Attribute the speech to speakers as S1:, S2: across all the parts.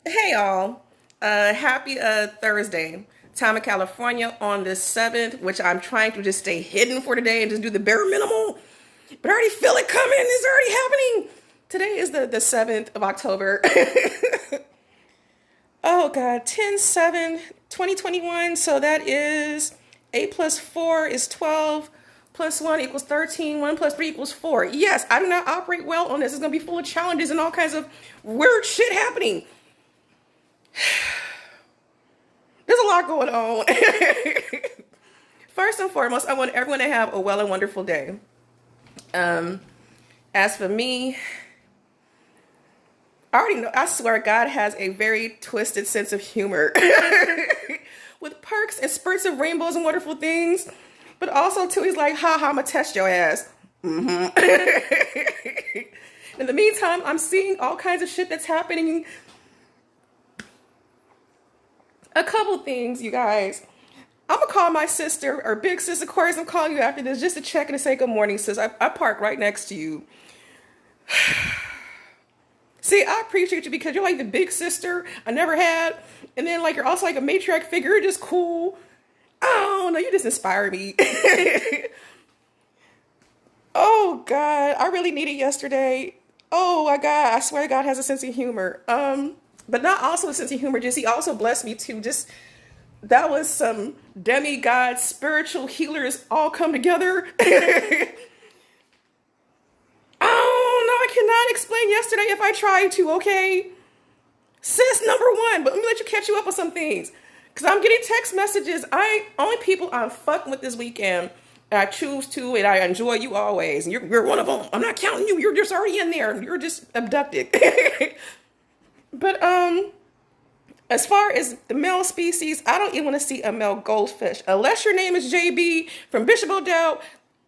S1: Hey all, happy Thursday. Time in California on the 7th, which I'm trying to just stay hidden for today and just do the bare minimal. But I already feel it coming. It's already happening. Today is the 7th of October. Oh God, 10/7/2021. So that is 8 plus 4 is 12 plus 1 equals 13. 1 plus 3 equals 4. Yes, I do not operate well on this. It's going to be full of challenges and all kinds of weird shit happening. There's a lot going on. First and foremost, I want everyone to have a well and wonderful day. Um, as for me, I already know, I swear God has a very twisted sense of humor with perks and spurts of rainbows and wonderful things. But also, too, he's like, ha ha, I'm going to test your ass. In the meantime, I'm seeing all kinds of shit that's happening. A couple things, you guys. I'm gonna call my sister or big sister Corey. I'm calling you after this just to check and to say good morning, sis. I park right next to you. See, I appreciate you because you're like the big sister I never had, and then like you're also like a matriarch figure. You're just cool. Oh no, you just inspire me. Oh God, I really needed yesterday. Oh my God, I swear God has a sense of humor. But not also a sense of humor. Just he also blessed me too. Just that was some demigod spiritual healers all come together. Oh no, I cannot explain yesterday if I tried to, okay? Sis number one, but let me let you catch you up on some things. Cause I'm getting text messages. Only people I'm fucking with this weekend. I choose to, and I enjoy you always. And you're one of them. I'm not counting you. You're just already in there. You're just abducted. But as far as the male species, I don't even want to see a male goldfish. Unless your name is JB from Bishop O'Dell,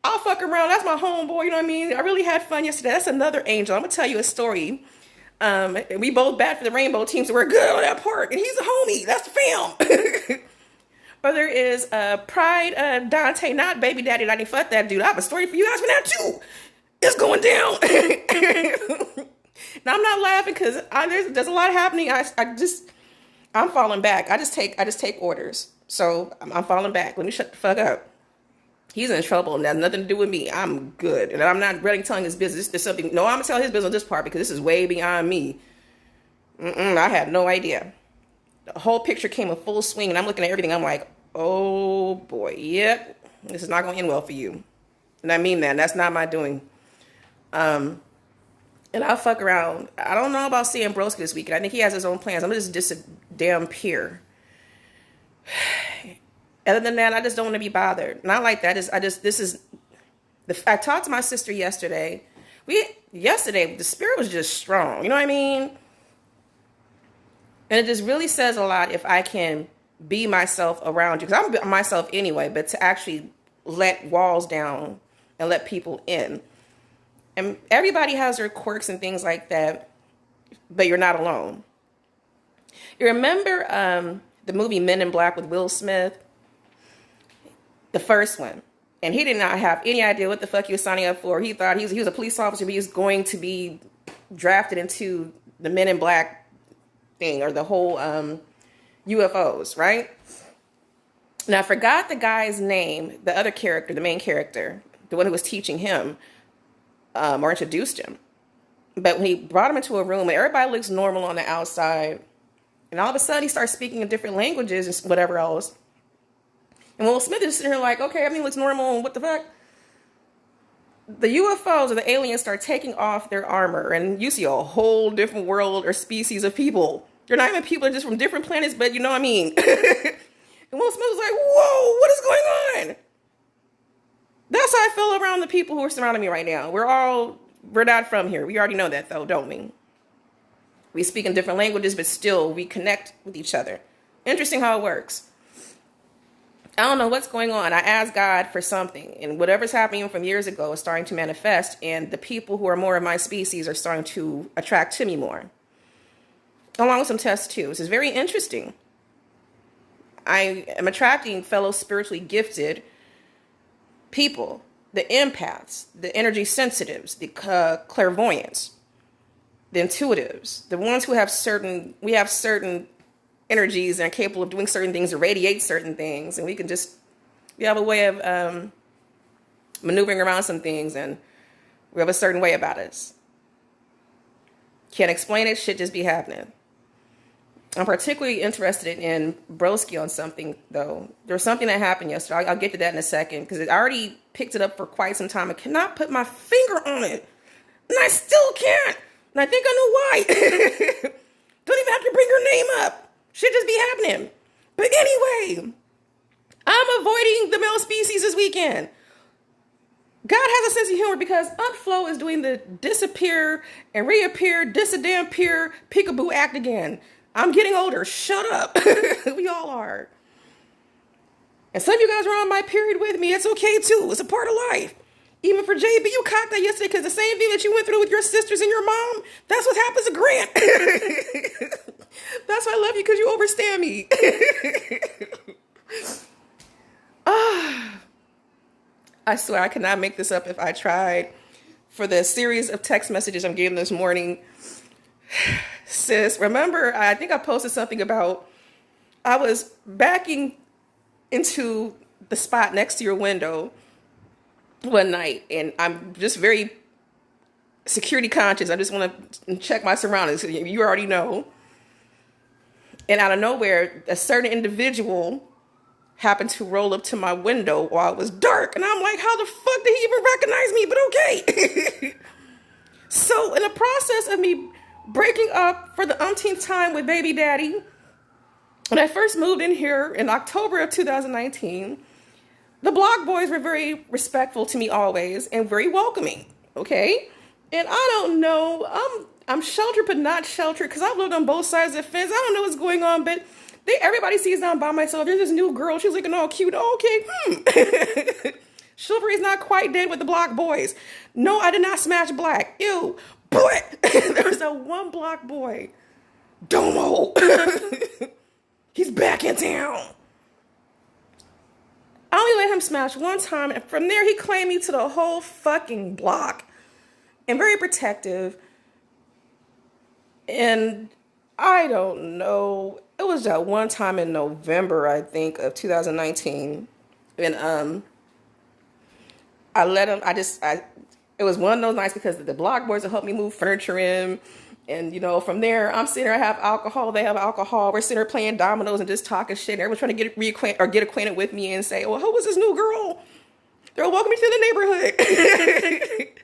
S1: I'll fuck around. That's my homeboy, you know what I mean? I really had fun yesterday. That's another angel. I'm going to tell you a story. We both bat for the rainbow team, so we're good on that part. And he's a homie. That's the film. Or there is Pride Dante, not Baby Daddy. I didn't fuck that dude. I have a story for you guys for that too. It's going down. Now I'm not laughing because there's a lot happening. I'm falling back. I just take orders. So I'm falling back. Let me shut the fuck up. He's in trouble and that has nothing to do with me. I'm good. And I'm not really telling his business. There's something. No, I'm gonna tell his business on this part because this is way beyond me. I had no idea. The whole picture came in full swing and I'm looking at everything. I'm like, oh boy, yep. This is not gonna end well for you. And I mean that. That's not my doing. And I'll fuck around. I don't know about seeing Broski this weekend. I think he has his own plans. I'm just a damn peer. Other than that, I just don't want to be bothered. Not like that. I talked to my sister yesterday. Yesterday, the spirit was just strong. You know what I mean? And it just really says a lot if I can be myself around you. Because I'm myself anyway, but to actually let walls down and let people in. And everybody has their quirks and things like that, but you're not alone. You remember the movie Men in Black with Will Smith? The first one. And he did not have any idea what the fuck he was signing up for. He thought he was a police officer, but he was going to be drafted into the Men in Black thing or the whole UFOs, right? And I forgot the guy's name, the other character, the main character, the one who was teaching him. Or introduced him. But when he brought him into a room and everybody looks normal on the outside, and all of a sudden he starts speaking in different languages and whatever else. And Will Smith is sitting here like, okay, everything looks normal, what the fuck? The UFOs or the aliens start taking off their armor, and you see a whole different world or species of people. They're not even people, they're just from different planets, but you know what I mean. And Will Smith was like, whoa, what is going on? That's how I feel around the people who are surrounding me right now. We're not from here. We already know that though, don't we? We speak in different languages, but still we connect with each other. Interesting how it works. I don't know what's going on. I asked God for something, and whatever's happening from years ago is starting to manifest, and the people who are more of my species are starting to attract to me more. Along with some tests too. This is very interesting. I am attracting fellow spiritually gifted people, the empaths, the energy sensitives, the clairvoyants, the intuitives, the ones who have we have certain energies and are capable of doing certain things or radiate certain things. And we have a way of maneuvering around some things, and we have a certain way about us. Can't explain it, shit just be happening. I'm particularly interested in Broski on something, though. There was something that happened yesterday. I'll get to that in a second, because I already picked it up for quite some time. I cannot put my finger on it. And I still can't. And I think I know why. Don't even have to bring her name up. Shit just be happening. But anyway, I'm avoiding the male species this weekend. God has a sense of humor, because Aunt Flo is doing the disappear and reappear, disappear, peekaboo act again. I'm getting older. Shut up. We all are. And some of you guys are on my period with me. It's okay too. It's a part of life. Even for JB, you caught that yesterday, because the same thing that you went through with your sisters and your mom, that's what happens to Grant. That's why I love you, because you overstand me. I swear I could not make this up if I tried. For the series of text messages I'm getting this morning, sis, remember, I think I posted something about, I was backing into the spot next to your window one night, and I'm just very security conscious. I just want to check my surroundings. You already know. And out of nowhere, a certain individual happened to roll up to my window while it was dark. And I'm like, how the fuck did he even recognize me? But okay. So in the process of me breaking up for the umpteenth time with baby daddy, when I first moved in here in October of 2019, the block boys were very respectful to me always and very welcoming. Okay. And I don't know, I'm sheltered but not sheltered, because I've lived on both sides of the fence. I don't know what's going on, but everybody sees I'm by myself. There's this new girl. She's looking all cute. Okay. Chivalry's not quite dead with the block boys. No, I did not smash black. Ew. But there was that one block boy, Domo. He's back in town. I only let him smash one time, and from there he claimed me to the whole fucking block. And very protective. And I don't know. It was that one time in November, I think, of 2019. And I let him, it was one of those nights, because the block boys will help me move furniture in. And, you know, from there, I'm sitting there, I have alcohol, they have alcohol. We're sitting there playing dominoes and just talking shit. And everyone's trying to get acquainted with me and say, well, who was this new girl? They're welcoming me to the neighborhood.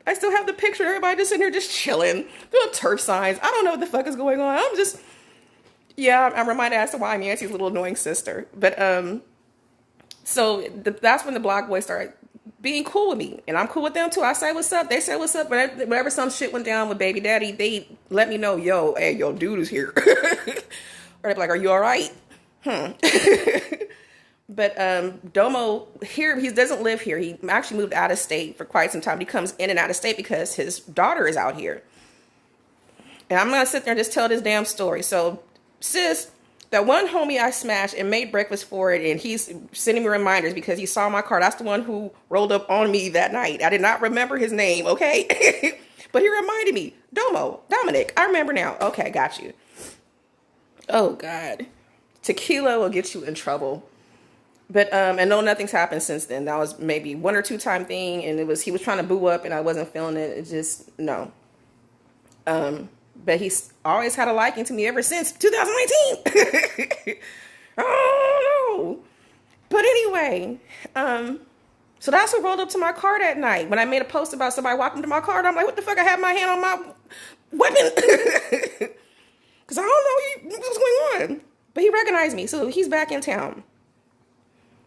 S1: I still have the picture of everybody just sitting here just chilling. Doing turf signs. I don't know what the fuck is going on. I'm reminded as to why I'm Yancey's little annoying sister. But, so that's when the block boys started being cool with me. And I'm cool with them too. I say what's up. They say what's up. Whenever some shit went down with baby daddy, they let me know, hey, dude is here. Or they'd be like, are you all right? But Domo here, he doesn't live here. He actually moved out of state for quite some time. He comes in and out of state because his daughter is out here. And I'm going to sit there and just tell this damn story. So, sis, that one homie I smashed and made breakfast for it, and he's sending me reminders because he saw my car. That's the one who rolled up on me that night. I did not remember his name, okay? But he reminded me. Dominic, I remember now. Okay, got you. Oh, God. Tequila will get you in trouble. But, and no, nothing's happened since then. That was maybe 1 or 2 time thing. And he was trying to boo up and I wasn't feeling it. It just, no. But he's always had a liking to me ever since 2019. Oh, no. But anyway, so that's what rolled up to my car that night. When I made a post about somebody walking to my car, and I'm like, what the fuck? I have my hand on my weapon. Because I don't know what's going on. But he recognized me. So he's back in town.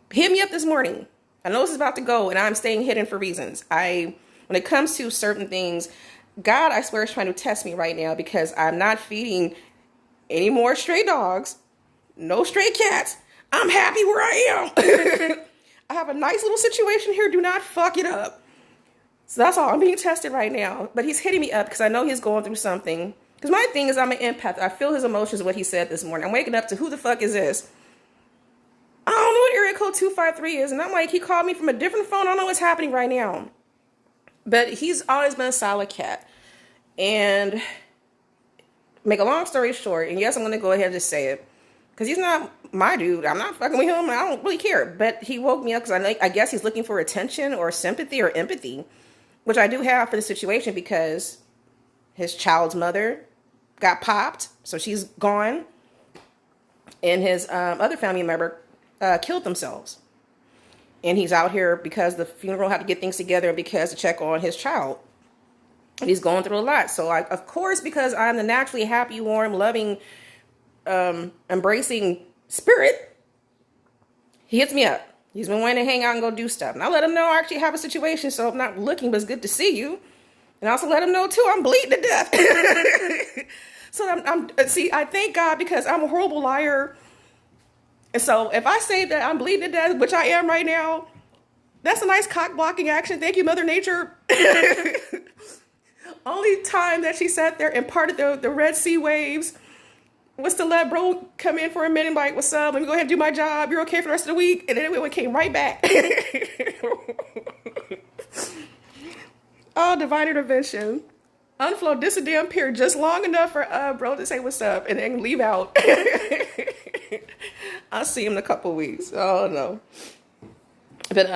S1: Hit me up this morning. I know this is about to go, and I'm staying hidden for reasons. When it comes to certain things, God, I swear, is trying to test me right now because I'm not feeding any more stray dogs, no stray cats. I'm happy where I am. I have a nice little situation here. Do not fuck it up. So that's all. I'm being tested right now. But he's hitting me up because I know he's going through something. Because my thing is I'm an empath. I feel his emotions, what he said this morning. I'm waking up to who the fuck is this? I don't know what area code 253 is. And I'm like, he called me from a different phone. I don't know what's happening right now. But he's always been a solid cat. And make a long story short, and yes, I'm going to go ahead and just say it, because he's not my dude. I'm not fucking with him. I don't really care. But he woke me up because I guess he's looking for attention or sympathy or empathy, which I do have for the situation because his child's mother got popped, so she's gone, and his other family member killed themselves. And he's out here because the funeral had to get things together and because to check on his child. He's going through a lot. So, of course, because I'm the naturally happy, warm, loving, embracing spirit, he hits me up. He's been wanting to hang out and go do stuff. And I let him know I actually have a situation, so I'm not looking, but it's good to see you. And I also let him know, too, I'm bleeding to death. So, I thank God because I'm a horrible liar. And so, if I say that I'm bleeding to death, which I am right now, that's a nice cock blocking action. Thank you, Mother Nature. Only time that she sat there and parted the Red Sea waves was to let bro come in for a minute and like, what's up? Let me go ahead and do my job. You're okay for the rest of the week. And then everyone came right back. Oh, divine intervention. Unflow this a damn pier just long enough for bro to say what's up and then leave out. I'll see him in a couple weeks. Oh no. But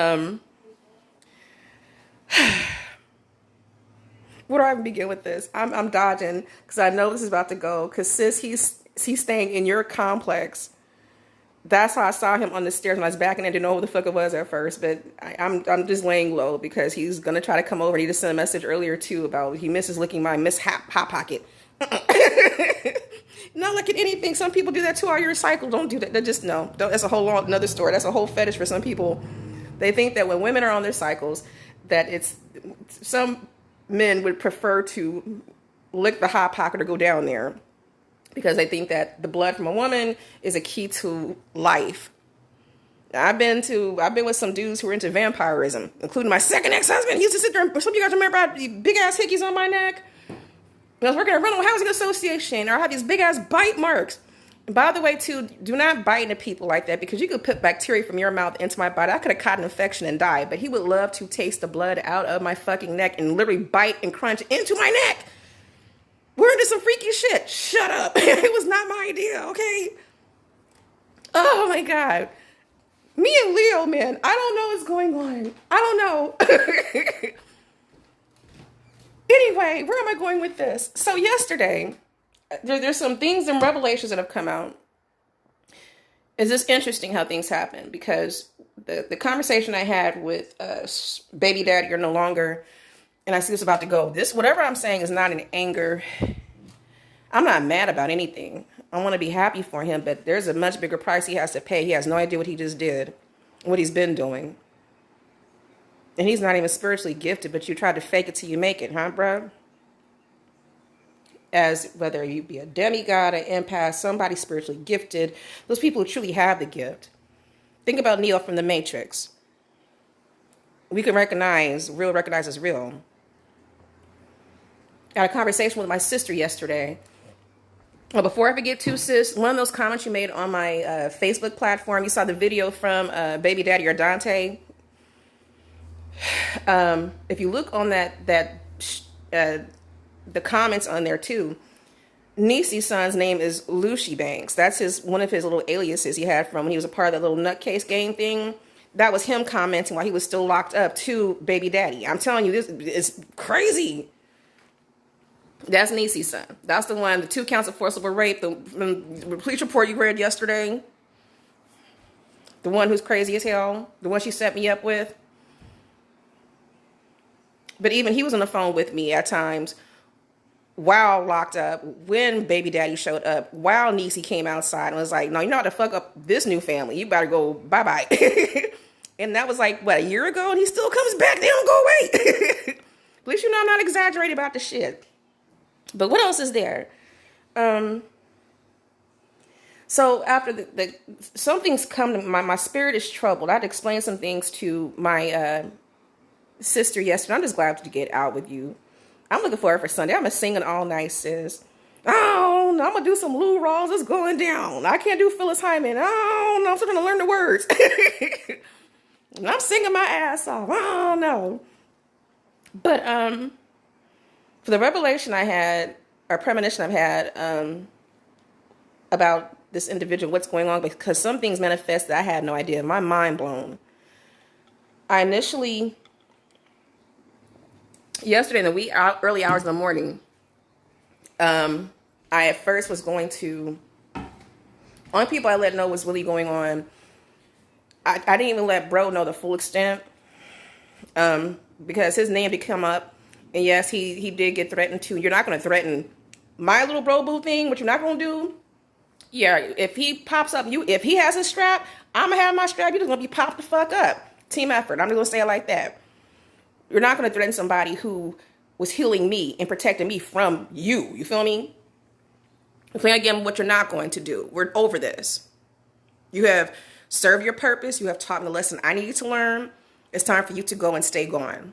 S1: where do I even begin with this? I'm dodging because I know this is about to go. Because sis, he's staying in your complex. That's how I saw him on the stairs when I was backing in. Didn't know who the fuck it was at first, but I'm just laying low because he's gonna try to come over. And he just sent a message earlier too about he misses licking my hot pocket. Not looking at anything. Some people do that too. Are you recycled? Don't do that. They just no. That's a whole another story. That's a whole fetish for some people. They think that when women are on their cycles, that it's some men would prefer to lick the hot pocket or go down there because they think that the blood from a woman is a key to life. I've been with some dudes who are into vampirism, including my second ex-husband. He used to sit there and some of you guys remember I had these big ass hickeys on my neck. When I was working at a rental housing association, or I had these big ass bite marks. And by the way, too, do not bite into people like that because you could put bacteria from your mouth into my body. I could have caught an infection and died, but he would love to taste the blood out of my fucking neck and literally bite and crunch into my neck. We're into some freaky shit. Shut up. It was not my idea, okay? Oh my God. Me and Leo, man, I don't know what's going on. I don't know. Anyway, where am I going with this? So yesterday, there's some things and revelations that have come out. It's just interesting how things happen because the conversation I had with baby daddy, you're no longer, and I see this about to go. This, whatever I'm saying is not in anger. I'm not mad about anything. I want to be happy for him, but there's a much bigger price he has to pay. He has no idea what he just did, what he's been doing. And he's not even spiritually gifted, but you try to fake it till you make it, huh, bro? As whether you be a demigod, an empath, somebody spiritually gifted, those people who truly have the gift. Think about Neo from The Matrix. We can recognize as real. I had a conversation with my sister yesterday. Well, before I forget too, sis, one of those comments you made on my Facebook platform, you saw the video from Baby Daddy or Dante. If you look on the comments on there too, Niecy's son's name is Lucy Banks. That's one of his little aliases he had from when he was a part of that little nutcase gang thing. That was him commenting while he was still locked up to Baby Daddy. I'm telling you, this is crazy. That's Niecy's son. That's the one, the 2 counts of forcible rape, the police report you read yesterday. The one who's crazy as hell. The one she set me up with. But even he was on the phone with me at times while locked up, when Baby Daddy showed up, while Niecy came outside and was like, no, you know how to fuck up this new family. You better go bye-bye. And that was like, what, a year ago? And he still comes back. They don't go away. At least you know I'm not exaggerating about the shit. But what else is there? So after something's come to my spirit is troubled. I had to explain some things to my sister yesterday. I'm just glad to get out with you. I'm looking forward for Sunday. I'm singing all night, sis. Oh, no, I'm going to do some Lou Rawls. It's going down. I can't do Phyllis Hyman. Oh, no, I'm still going to learn the words. And I'm singing my ass off. Oh, no. But For the revelation I had, or premonition I've had about this individual, what's going on, because some things manifest that I had no idea. My mind blown. I initially, yesterday in the early hours of the morning, I at first was going to, only people I let know what's really going on. I didn't even let bro know the full extent, because his name did come up, and yes, he did get threatened too. You're not going to threaten my little bro boo thing. What you're not going to do? Yeah, if he pops up, if he has a strap, I'm gonna have my strap. You're just gonna be popped the fuck up. Team effort. I'm just gonna say it like that. You're not gonna threaten somebody who was healing me and protecting me from you. You feel me? Explain again what you're not going to do. We're over this. You have served your purpose. You have taught me the lesson I needed to learn. It's time for you to go and stay gone.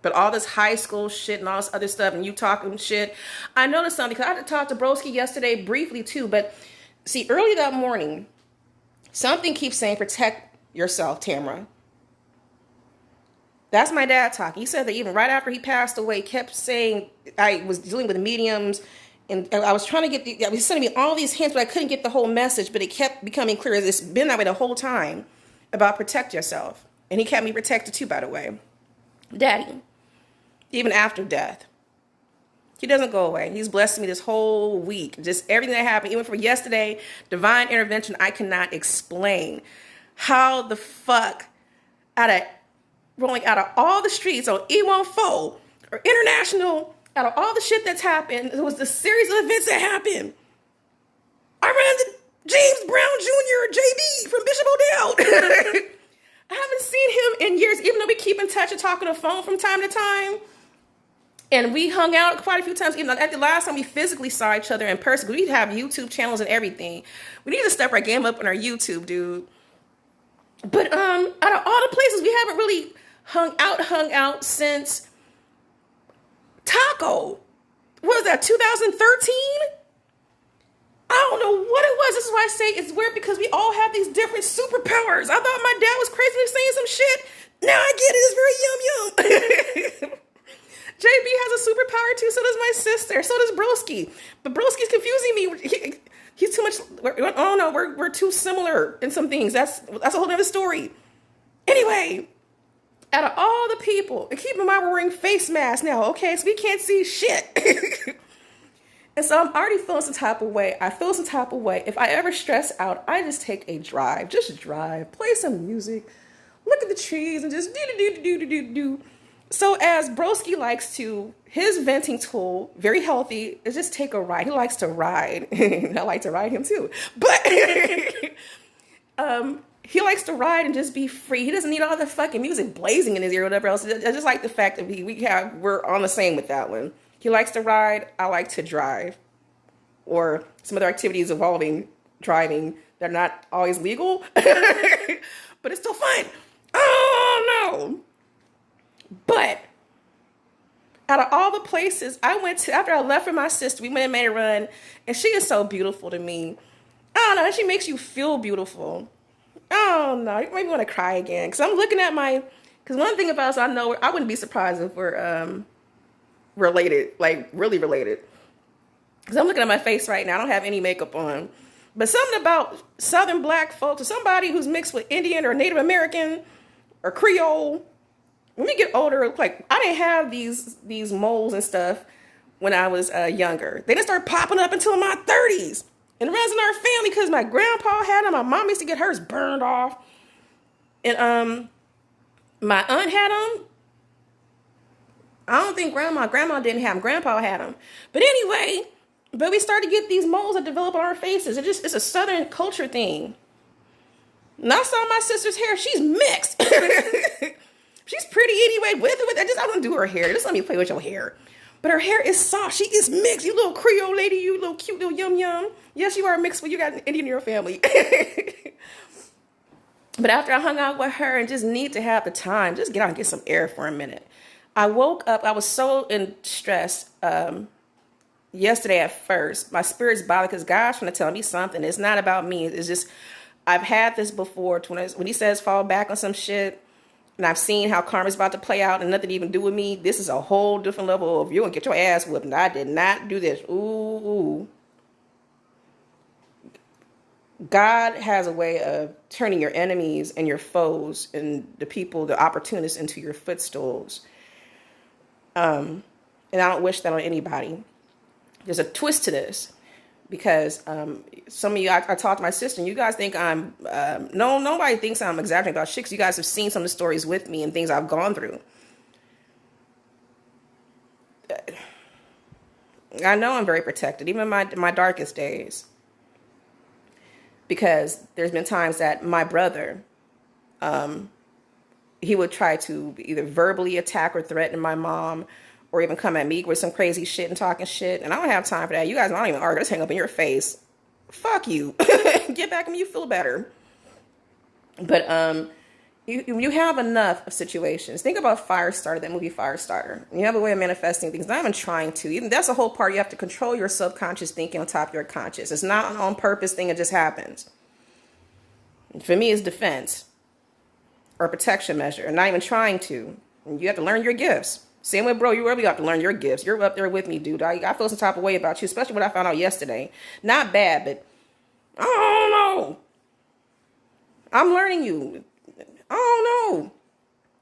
S1: But all this high school shit and all this other stuff and you talking shit, I noticed something because I had to talk to Broski yesterday briefly too. But see, early that morning, something keeps saying, protect yourself, Tamara. That's my dad talking. He said that even right after he passed away, kept saying, I was dealing with mediums and I was trying to get I was sending me all these hints, but I couldn't get the whole message, but it kept becoming clear. It's been that way the whole time about protect yourself. And he kept me protected too, by the way. Daddy. Even after death. He doesn't go away. He's blessed me this whole week. Just everything that happened, even from yesterday, divine intervention, I cannot explain. How the fuck, rolling out of all the streets on E14 or International, out of all the shit that's happened, it was the series of events that happened. I ran into James Brown Jr., JB from Bishop O'Dell. I haven't seen him in years, even though we keep in touch and talk on the phone from time to time. And we hung out quite a few times. Even at the last time we physically saw each other in person, we have YouTube channels and everything. We need to step our game up on our YouTube, dude. But out of all the places, we haven't really hung out since Taco. What was that, 2013? I don't know what it was. This is why I say it's weird because we all have these different superpowers. I thought my dad was crazy for saying some shit. Now I get it. It's very yum. JB has a superpower too. So does my sister. So does Broski. But Broski's confusing me. He's too much. Oh no, we're too similar in some things. That's a whole other story. Anyway, out of all the people, and keep in mind we're wearing face masks now. Okay, so we can't see shit. And so I'm already feeling some type of way. I feel some type of way. If I ever stress out, I just take a drive. Just drive. Play some music. Look at the trees and just do. So as Broski likes to, his venting tool, very healthy, is just take a ride. He likes to ride. I like to ride him too. But he likes to ride and just be free. He doesn't need all the fucking music blazing in his ear or whatever else. I just like the fact that we're on the same with that one. He likes to ride. I like to drive. Or some other activities involving driving that are not always legal. But it's still fun. Oh, no. But out of all the places I went to, after I left with my sister, we went and made a run. And she is so beautiful to me. I don't know. She makes you feel beautiful. Oh, no. You made me want to cry again. Because I'm looking at because one thing about us, I know, I wouldn't be surprised if we're related, like really related. Because I'm looking at my face right now. I don't have any makeup on. But something about Southern black folks or somebody who's mixed with Indian or Native American or Creole, when we get older, like I didn't have these moles and stuff when I was younger. They didn't start popping up until my 30s. And it runs in our family because my grandpa had them. My mom used to get hers burned off. And my aunt had them. I don't think grandma didn't have them. Grandpa had them. But anyway, we started to get these moles that develop on our faces. It's a Southern culture thing. And I saw my sister's hair. She's mixed. She's pretty anyway. With it. I don't do her hair. Just let me play with your hair. But her hair is soft. She is mixed. You little Creole lady. You little cute little yum. Yes, you are mixed, but you got an Indian in your family. But after I hung out with her and just need to have the time, just get out and get some air for a minute. I woke up. I was so in stress yesterday at first. My spirit's bothered because God's trying to tell me something. It's not about me. It's just, I've had this before. When he says fall back on some shit, and I've seen how karma's about to play out and nothing to even do with me. This is a whole different level of you're going to get your ass whipped. And I did not do this. Ooh. God has a way of turning your enemies and your foes and the people, the opportunists into your footstools. And I don't wish that on anybody. There's a twist to this because some of you, I talked to my sister, and you guys think I'm, no, nobody thinks I'm exaggerating about shit, 'cause you guys have seen some of the stories with me and things I've gone through. I know I'm very protected, even in my darkest days. Because there's been times that my brother, he would try to either verbally attack or threaten my mom, or even come at me with some crazy shit and talking shit. And I don't have time for that. You guys don't even argue. Just hang up in your face. Fuck you. Get back and you feel better. But you have enough of situations. Think about Firestarter, that movie Firestarter. You have a way of manifesting things, not even trying to. Even that's the whole part. You have to control your subconscious thinking on top of your conscious. It's not an on purpose thing. It just happens. For me, it's defense or protection measure, and not even trying to. And you have to learn your gifts. Same with bro, you really have to learn your gifts. You're up there with me, dude. I feel some type of way about you, especially what I found out yesterday. Not bad, but I don't know. I'm learning you. I don't know.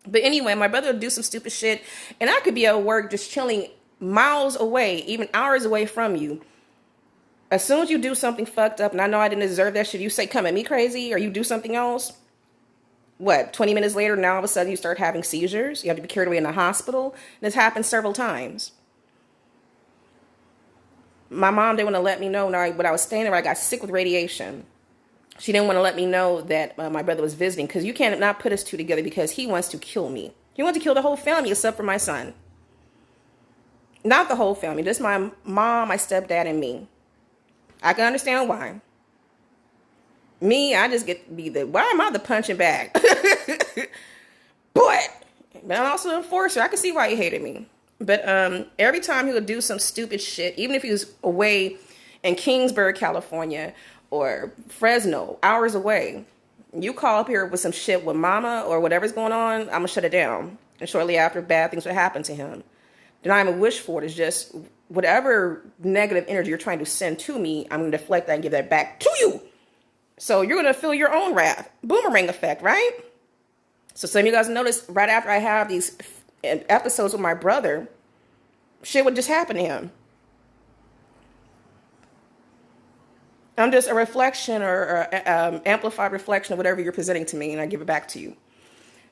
S1: But anyway, my brother would do some stupid shit, and I could be at work just chilling miles away, even hours away from you. As soon as you do something fucked up, and I know I didn't deserve that shit, you say, come at me crazy, or you do something else. What, 20 minutes later, now all of a sudden you start having seizures. You have to be carried away in the hospital. And this happened several times. My mom didn't want to let me know when I was staying there, I got sick with radiation. She didn't want to let me know that my brother was visiting, because you can't not put us two together, because he wants to kill me. He wants to kill the whole family except for my son. Not the whole family, just my mom, my stepdad, and me. I can understand why. Me, I just get to be why am I the punching bag? But I'm also an enforcer. I can see why he hated me. But every time he would do some stupid shit, even if he was away in Kingsburg, California, or Fresno, hours away, you call up here with some shit with mama or whatever's going on, I'm going to shut it down. And shortly after, bad things would happen to him. Then I even wish for it. It's just whatever negative energy you're trying to send to me, I'm going to deflect that and give that back to you. So you're going to feel your own wrath. Boomerang effect, right? So some of you guys notice right after I have these episodes with my brother, shit would just happen to him. I'm just a reflection or amplified reflection of whatever you're presenting to me, and I give it back to you.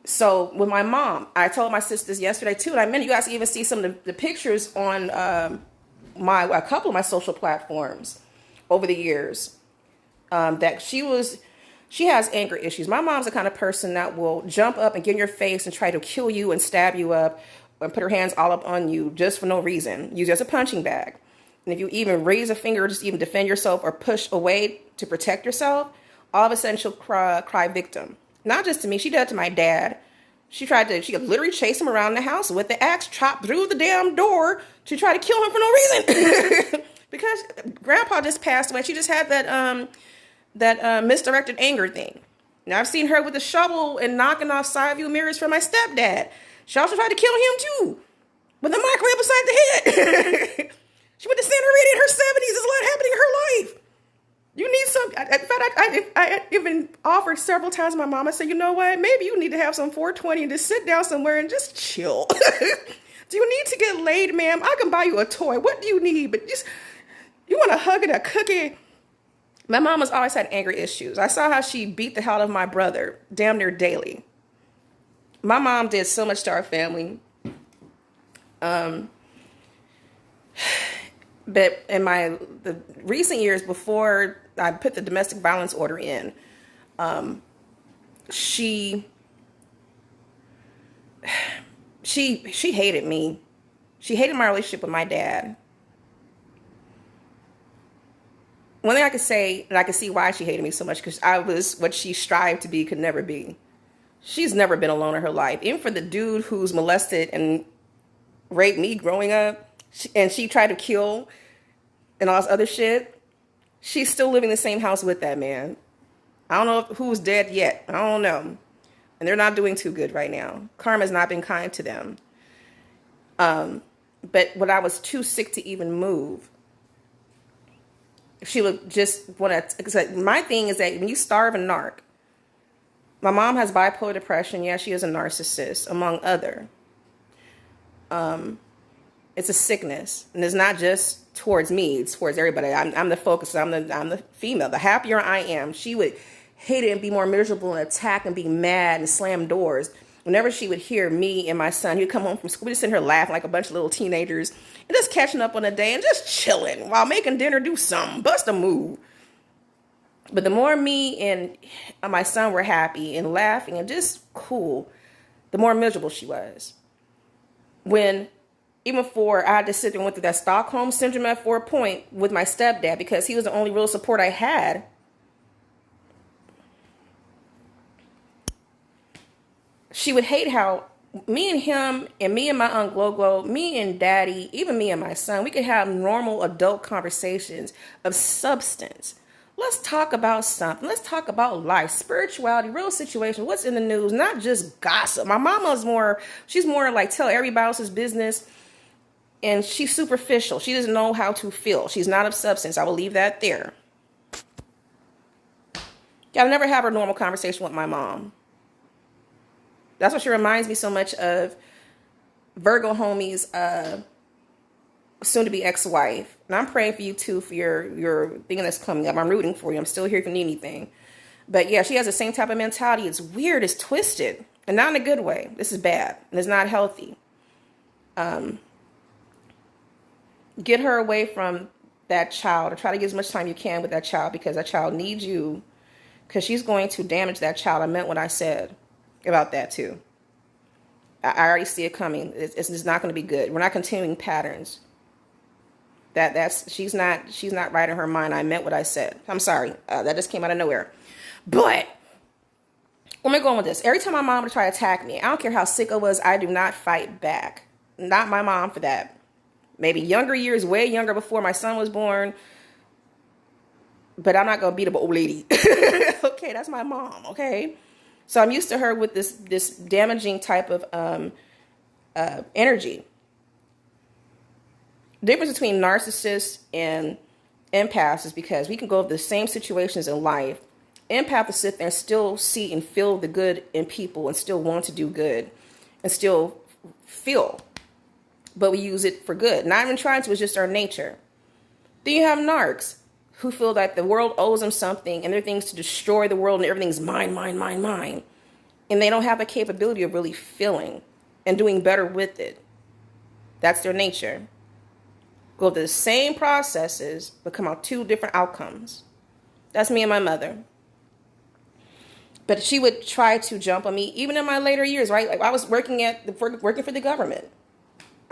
S1: So with my mom, I told my sisters yesterday too, and I meant you guys can even see some of the pictures on a couple of my social platforms over the years. That she has anger issues. My mom's the kind of person that will jump up and get in your face and try to kill you and stab you up and put her hands all up on you just for no reason. Use it as a punching bag. And if you even raise a finger or just even defend yourself or push away to protect yourself, all of a sudden she'll cry victim. Not just to me, she did it to my dad. She could literally chase him around the house with the axe, chop through the damn door to try to kill him for no reason. Because grandpa just passed away. She just had that misdirected anger thing. Now I've seen her with a shovel and knocking off side view mirrors for my stepdad. She also tried to kill him too, with a microwave beside the head. She went to Santa Rita in her 70s. There's a lot happening in her life. You need some. In fact, I even offered several times to my mom. I said, you know what? Maybe you need to have some 420 and just sit down somewhere and just chill. Do you need to get laid, ma'am? I can buy you a toy. What do you need? But you want a hug and a cookie? My mom has always had anger issues. I saw how she beat the hell out of my brother damn near daily. My mom did so much to our family. But in the recent years before I put the domestic violence order in, she hated me. She hated my relationship with my dad. One thing I could say, and I could see why she hated me so much, because I was what she strived to be, could never be. She's never been alone in her life. Even for the dude who's molested and raped me growing up, and she tried to kill and all this other shit, she's still living in the same house with that man. I don't know who's dead yet. I don't know. and they're not doing too good right now. Karma's not been kind to them. But when I was too sick to even move, she would just want to, my thing is that when you starve and narc, my mom has bipolar depression. Yeah, she is a narcissist, among other. It's a sickness, and it's not just towards me; it's towards everybody. I'm the focus. I'm the female. The happier I am, she would hate it and be more miserable and attack and be mad and slam doors. Whenever she would hear me and my son, he'd come home from school, we'd just sit here laughing like a bunch of little teenagers and just catching up on the day and just chilling while making dinner, do something, bust a move. But the more me and my son were happy and laughing and just cool, the more miserable she was. Even before I had to sit there and went through that Stockholm syndrome at 4 point with my stepdad, because he was the only real support I had. She would hate how me and him and me and my Aunt Glo, me and Daddy, even me and my son, we could have normal adult conversations of substance. Let's talk about something. Let's talk about life, spirituality, real situation, what's in the news, not just gossip. My mama's she's more like tell everybody else's business, and she's superficial. She doesn't know how to feel. She's not of substance. I will leave that there. I'll never have a normal conversation with my mom. That's what she reminds me so much of Virgo homie's soon-to-be ex-wife. And I'm praying for you, too, for your thing that's coming up. I'm rooting for you. I'm still here if you need anything. But, yeah, she has the same type of mentality. It's weird. It's twisted. And not in a good way. This is bad. And it's not healthy. Get her away from that child, or try to get as much time you can with that child, because that child needs you, because she's going to damage that child. I meant what I said about that too. I already see it coming. It's not going to be good. We're not continuing patterns. She's not right in her mind. I meant what I said. I'm sorry. That just came out of nowhere. But where am I going with this? Every time my mom would try to attack me, I don't care how sick I was, I do not fight back. Not my mom for that. Maybe younger years, way younger, before my son was born. But I'm not going to beat up an old lady. Okay, that's my mom, okay? So I'm used to her with this damaging type of energy. The difference between narcissists and empaths is because we can go over the same situations in life. Empaths will sit there and still see and feel the good in people and still want to do good and still feel. But we use it for good. Not even trying to, it's just our nature. Then you have narcs who feel that the world owes them something and they're things to destroy the world and everything's mine, mine, mine, mine. And they don't have the capability of really feeling and doing better with it. That's their nature. Go through the same processes, but come out two different outcomes. That's me and my mother. But she would try to jump on me, even in my later years, right? Like I was working for the government.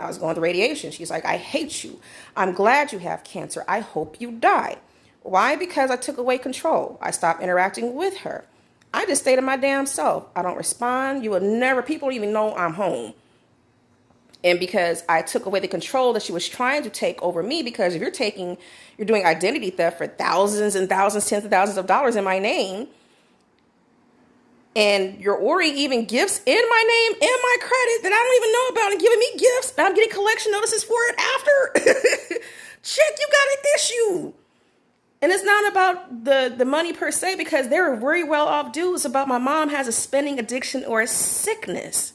S1: I was going through radiation. She's like, I hate you. I'm glad you have cancer. I hope you die. Why? Because I took away control. I stopped interacting with her. I just stay to my damn self. I don't respond. People don't even know I'm home. And because I took away the control that she was trying to take over me, because if you're doing identity theft for thousands and thousands, tens of thousands of dollars in my name, and you're ordering even gifts in my name and my credit that I don't even know about and giving me gifts, and I'm getting collection notices for it after, check, you got an issue. And it's not about the money per se, because there are very well off dudes about my mom has a spending addiction or a sickness.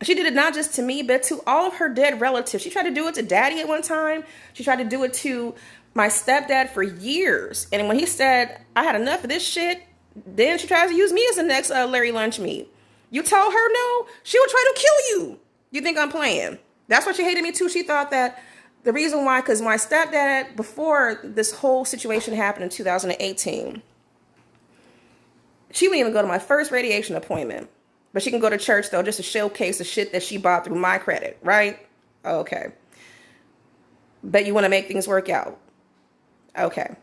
S1: She did it not just to me, but to all of her dead relatives. She tried to do it to Daddy at one time. She tried to do it to my stepdad for years. And when he said, I had enough of this shit, then she tries to use me as the next Larry Lunch meat. You told her no, she would try to kill you. You think I'm playing? That's why she hated me too. She thought that the reason why, because my stepdad, before this whole situation happened in 2018, she wouldn't even go to my first radiation appointment. But she can go to church, though, just to showcase the shit that she bought through my credit, right? Okay. But you want to make things work out. Okay.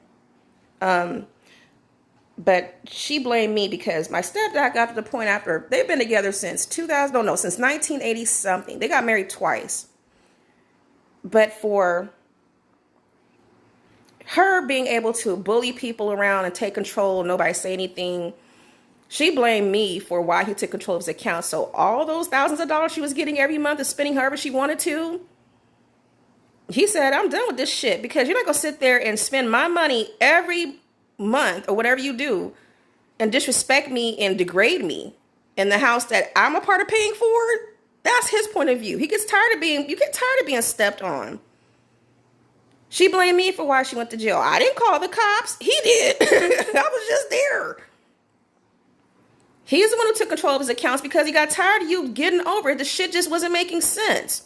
S1: But she blamed me because my stepdad got to the point after, they've been together since since 1980 something. They got married twice. But for her being able to bully people around and take control, nobody say anything, She blamed me for why he took control of his account. So all those thousands of dollars she was getting every month and spending however she wanted to, he said, I'm done with this shit, because you're not going to sit there and spend my money every month or whatever you do and disrespect me and degrade me in the house that I'm a part of paying for. That's his point of view. You get tired of being stepped on. She blamed me for why she went to jail. I didn't call the cops. He did. I was just there. He's the one who took control of his accounts because he got tired of you getting over it. The shit just wasn't making sense.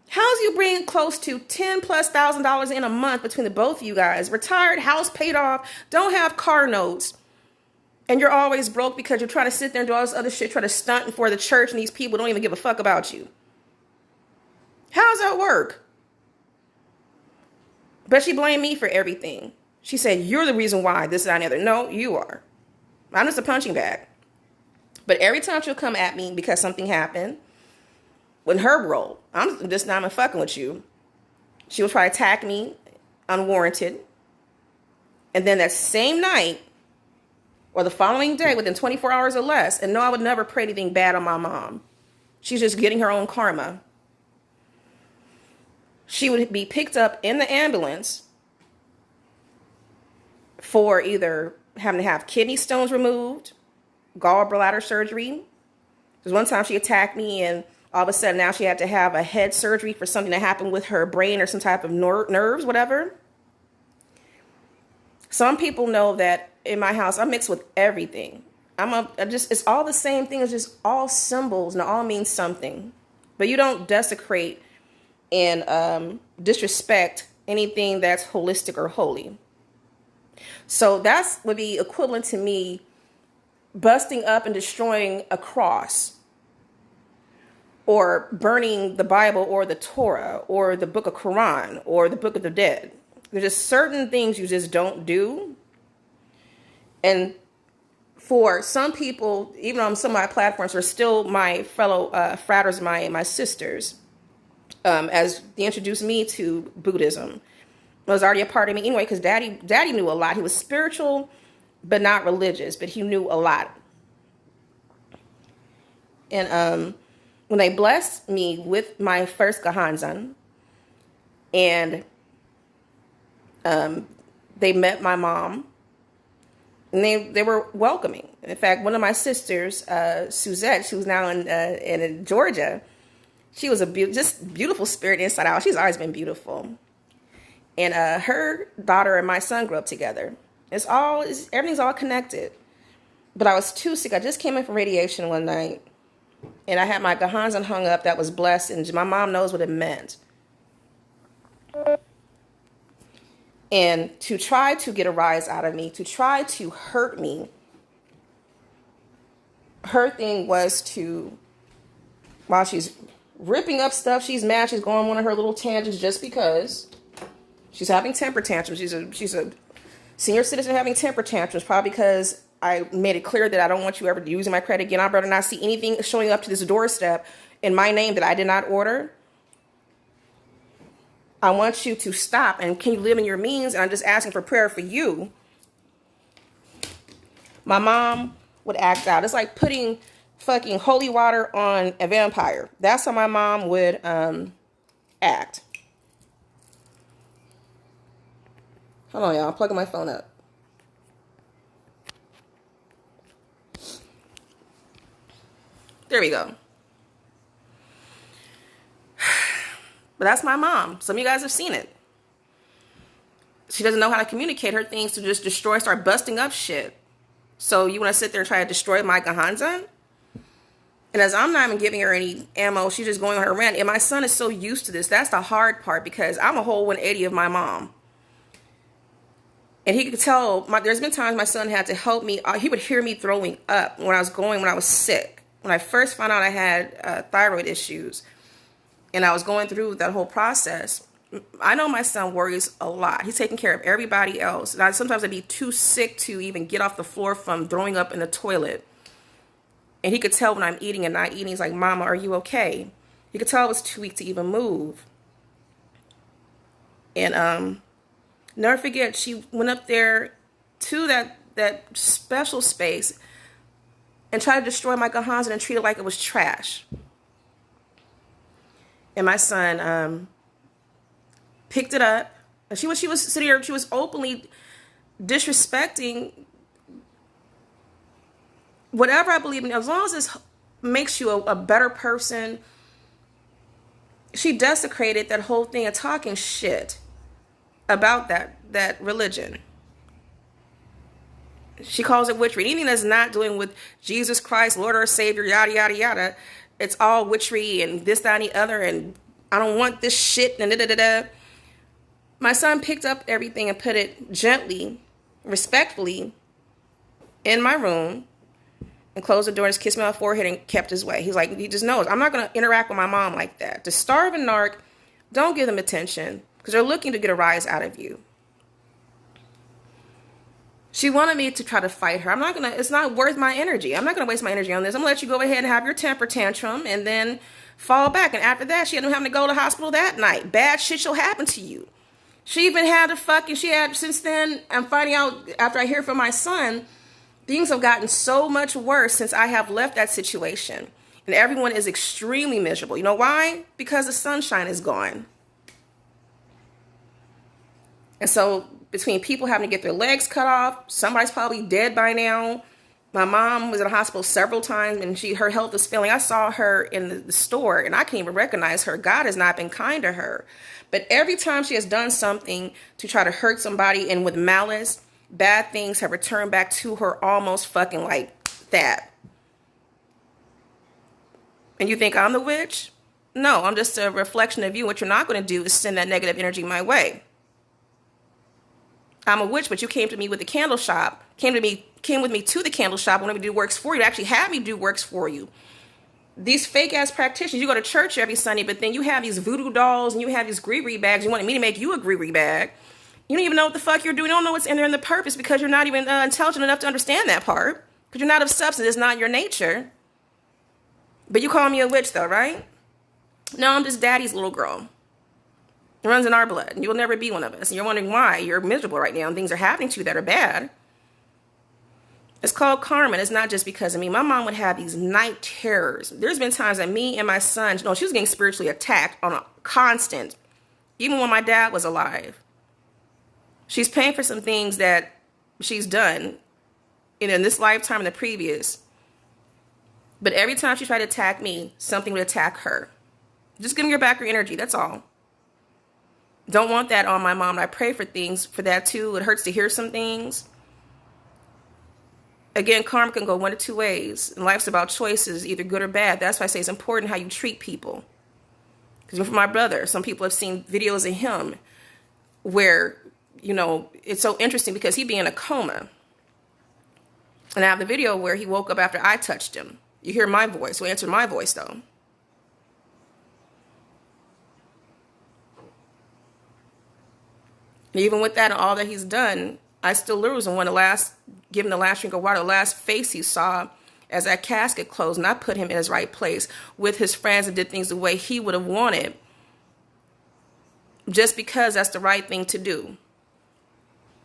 S1: How's you bringing close to $10,000+ in a month between the both of you guys? Retired, house paid off, don't have car notes, and you're always broke because you're trying to sit there and do all this other shit, try to stunt for the church, and these people don't even give a fuck about you. How does that work? But she blamed me for everything. She said, you're the reason why this, that, and the other. No, you are. I'm just a punching bag. But every time she'll come at me because something happened, with her role, I'm just not even fucking with you. She will try to attack me unwarranted. And then that same night or the following day, within 24 hours or less, and no, I would never pray anything bad on my mom. She's just getting her own karma. She would be picked up in the ambulance for either having to have kidney stones removed, gallbladder surgery. There's one time she attacked me and all of a sudden now she had to have a head surgery for something that happened with her brain or some type of nerves, whatever. Some people know that in my house, I mix with everything. It's all the same thing. It's just all symbols and it all means something. But you don't desecrate and disrespect anything that's holistic or holy. So that would be equivalent to me busting up and destroying a cross, or burning the Bible or the Torah or the book of Quran or the book of the dead. There's just certain things you just don't do. And for some people, even on some of my platforms, are still my fellow fratters, my sisters, as they introduced me to Buddhism. It was already a part of me anyway, because daddy knew a lot. He was spiritual, but not religious, but he knew a lot. And when they blessed me with my first Gahanzan, and they met my mom, and they were welcoming. In fact, one of my sisters, Suzette, who's now in Georgia, she was just beautiful spirit inside out. She's always been beautiful. And her daughter and my son grew up together. Everything's all connected. But I was too sick. I just came in from radiation one night. And I had my Gahanzan hung up that was blessed, and my mom knows what it meant. And to try to get a rise out of me, to try to hurt me, her thing was to, while she's ripping up stuff, she's mad, she's going on one of her little tangents just because she's having temper tantrums. She's a senior citizen having temper tantrums, probably because I made it clear that I don't want you ever using my credit again. I'd rather not see anything showing up to this doorstep in my name that I did not order. I want you to stop, and can you live in your means? And I'm just asking for prayer for you. My mom would act out. It's like putting fucking holy water on a vampire. That's how my mom would act. Hold on, y'all. I'm plugging my phone up. There we go. But that's my mom. Some of you guys have seen it. She doesn't know how to communicate her things to just destroy, start busting up shit. So you want to sit there and try to destroy my Gahanzan? And as I'm not even giving her any ammo, she's just going on her rant. And my son is so used to this. That's the hard part, because I'm a whole 180 of my mom. And he could tell, there's been times my son had to help me. He would hear me throwing up when I was sick. When I first found out I had thyroid issues and I was going through that whole process, I know my son worries a lot. He's taking care of everybody else. And sometimes I'd be too sick to even get off the floor from throwing up in the toilet. And he could tell when I'm eating and not eating. He's like, Mama, are you okay? He could tell I was too weak to even move. And never forget, she went up there to that special space and try to destroy my Gahanzin and treat it like it was trash. And my son picked it up. And she was sitting here, she was openly disrespecting whatever I believe in. As long as this makes you a better person, she desecrated that whole thing of talking shit about that religion. She calls it witchery. Anything that's not doing with Jesus Christ, Lord or Savior, yada, yada, yada, it's all witchery and this, that, and the other, and I don't want this shit, and da-da-da-da. My son picked up everything and put it gently, respectfully, in my room, and closed the door and just kissed me on the forehead and kept his way. He's like, he just knows, I'm not going to interact with my mom like that. To starve and narc, don't give them attention, because they're looking to get a rise out of you. She wanted me to try to fight her. It's not worth my energy. I'm not going to waste my energy on this. I'm going to let you go ahead and have your temper tantrum and then fall back. And after that, she ended up having to go to the hospital that night. Bad shit shall happen to you. She even had since then, I'm finding out after I hear from my son, things have gotten so much worse since I have left that situation. And everyone is extremely miserable. You know why? Because the sunshine is gone. And so between people having to get their legs cut off, somebody's probably dead by now. My mom was in the hospital several times and her health is failing. I saw her in the store and I can't even recognize her. God has not been kind to her. But every time she has done something to try to hurt somebody and with malice, bad things have returned back to her almost fucking like that. And you think I'm the witch? No, I'm just a reflection of you. What you're not going to do is send that negative energy my way. I'm a witch, but you came to me with the candle shop, came with me to the candle shop, wanted me to do works for you, actually had me do works for you. These fake ass practitioners, you go to church every Sunday, but then you have these voodoo dolls and you have these gree bags. You wanted me to make you a gree bag. You don't even know what the fuck you're doing. You don't know what's in there in the purpose because you're not even intelligent enough to understand that part. Because you're not of substance. It's not your nature. But you call me a witch though, right? No, I'm just daddy's little girl. It runs in our blood. You'll never be one of us. And you're wondering why you're miserable right now and things are happening to you that are bad. It's called karma. It's not just because of me. My mom would have these night terrors. There's been times that me and my son, she was getting spiritually attacked on a constant, even when my dad was alive. She's paying for some things that she's done in this lifetime and the previous. But every time she tried to attack me, something would attack her. Just give me back your energy. That's all. Don't want that on my mom. And I pray for things for that too. It hurts to hear some things. Again, karma can go one of two ways. And life's about choices, either good or bad. That's why I say it's important how you treat people. Because for my brother, some people have seen videos of him where, it's so interesting because he'd be in a coma. And I have the video where he woke up after I touched him. You hear my voice. So answer my voice though. And even with that and all that he's done, I still lose and give him the last drink of water, the last face he saw as that casket closed, and I put him in his right place with his friends and did things the way he would have wanted, just because that's the right thing to do.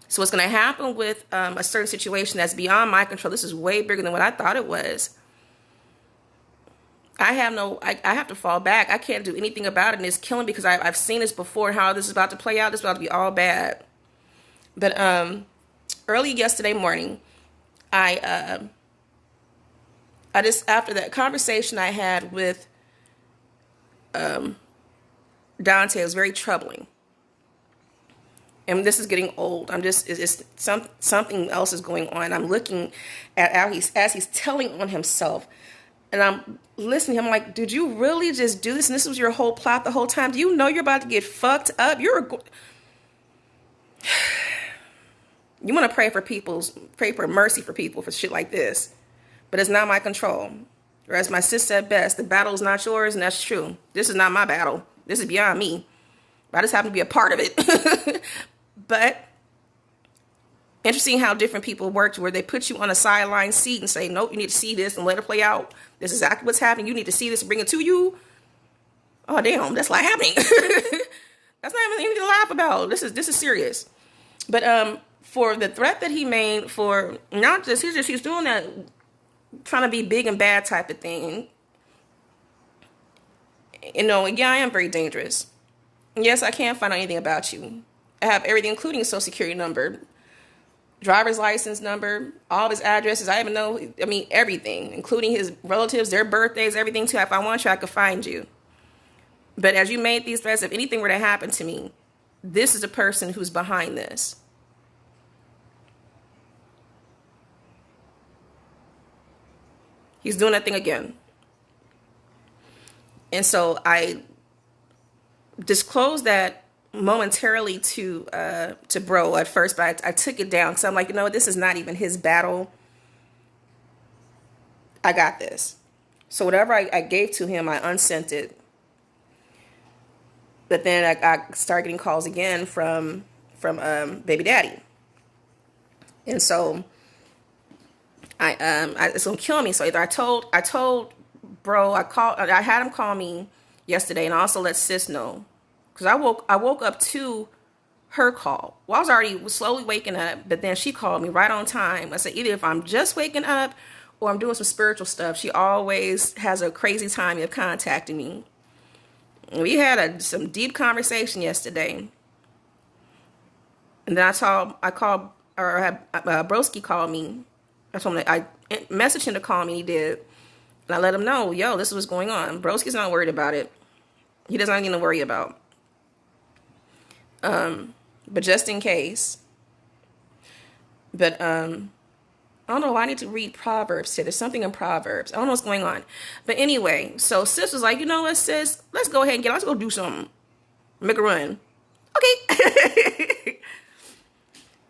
S1: So what's going to happen with a certain situation that's beyond my control, this is way bigger than what I thought it was. I have to fall back. I can't do anything about it, and it's killing me because I've seen this before, how this is about to play out. This is about to be all bad. But early yesterday morning, I just, after that conversation I had with Dante, it was very troubling. And this is getting old. Something else is going on. I'm looking at as he's telling on himself. And I'm listening. I'm like, did you really just do this? And this was your whole plot the whole time? Do you know you're about to get fucked up? You want to pray for mercy for people for shit like this. But it's not my control. Or as my sis said best, the battle is not yours, and that's true. This is not my battle. This is beyond me. I just happen to be a part of it. But interesting how different people work, where they put you on a sideline seat and say, nope, you need to see this and let it play out. This is exactly what's happening. You need to see this and bring it to you. Oh, damn, that's like happening. That's not even anything to laugh about. This is serious. But for the threat that he made, for not just, he's doing that trying to be big and bad type of thing. You know, yeah, I am very dangerous. Yes, I can't find out anything about you. I have everything, including his social security number, driver's license number, all of his addresses. I even know, I mean, everything, including his relatives, their birthdays, everything too. If I want you, I could find you. But as you made these threats, if anything were to happen to me, this is the person who's behind this. He's doing that thing again. And so I disclosed that momentarily to bro at first, but I took it down because I'm like, you know, this is not even his battle. I got this. So whatever I gave to him, I unsent it. But then I started getting calls again from baby daddy, and so it's gonna kill me. So either I told bro, I had him call me yesterday, and I also let sis know, because I woke up to her call. Well, I was already slowly waking up, but then she called me right on time. I said, either if I'm just waking up or I'm doing some spiritual stuff, she always has a crazy time of contacting me. We had some deep conversation yesterday, and then Broski called me. I told him that I messaged him to call me. He did, and I let him know, yo, this is what's going on. Broski's not worried about it. He doesn't have anything to worry about. But just in case. But I don't know why I need to read Proverbs today. There's something in Proverbs. I don't know what's going on. But anyway, so sis was like, you know what, sis? Let's go ahead and let's go do something. Make a run. Okay.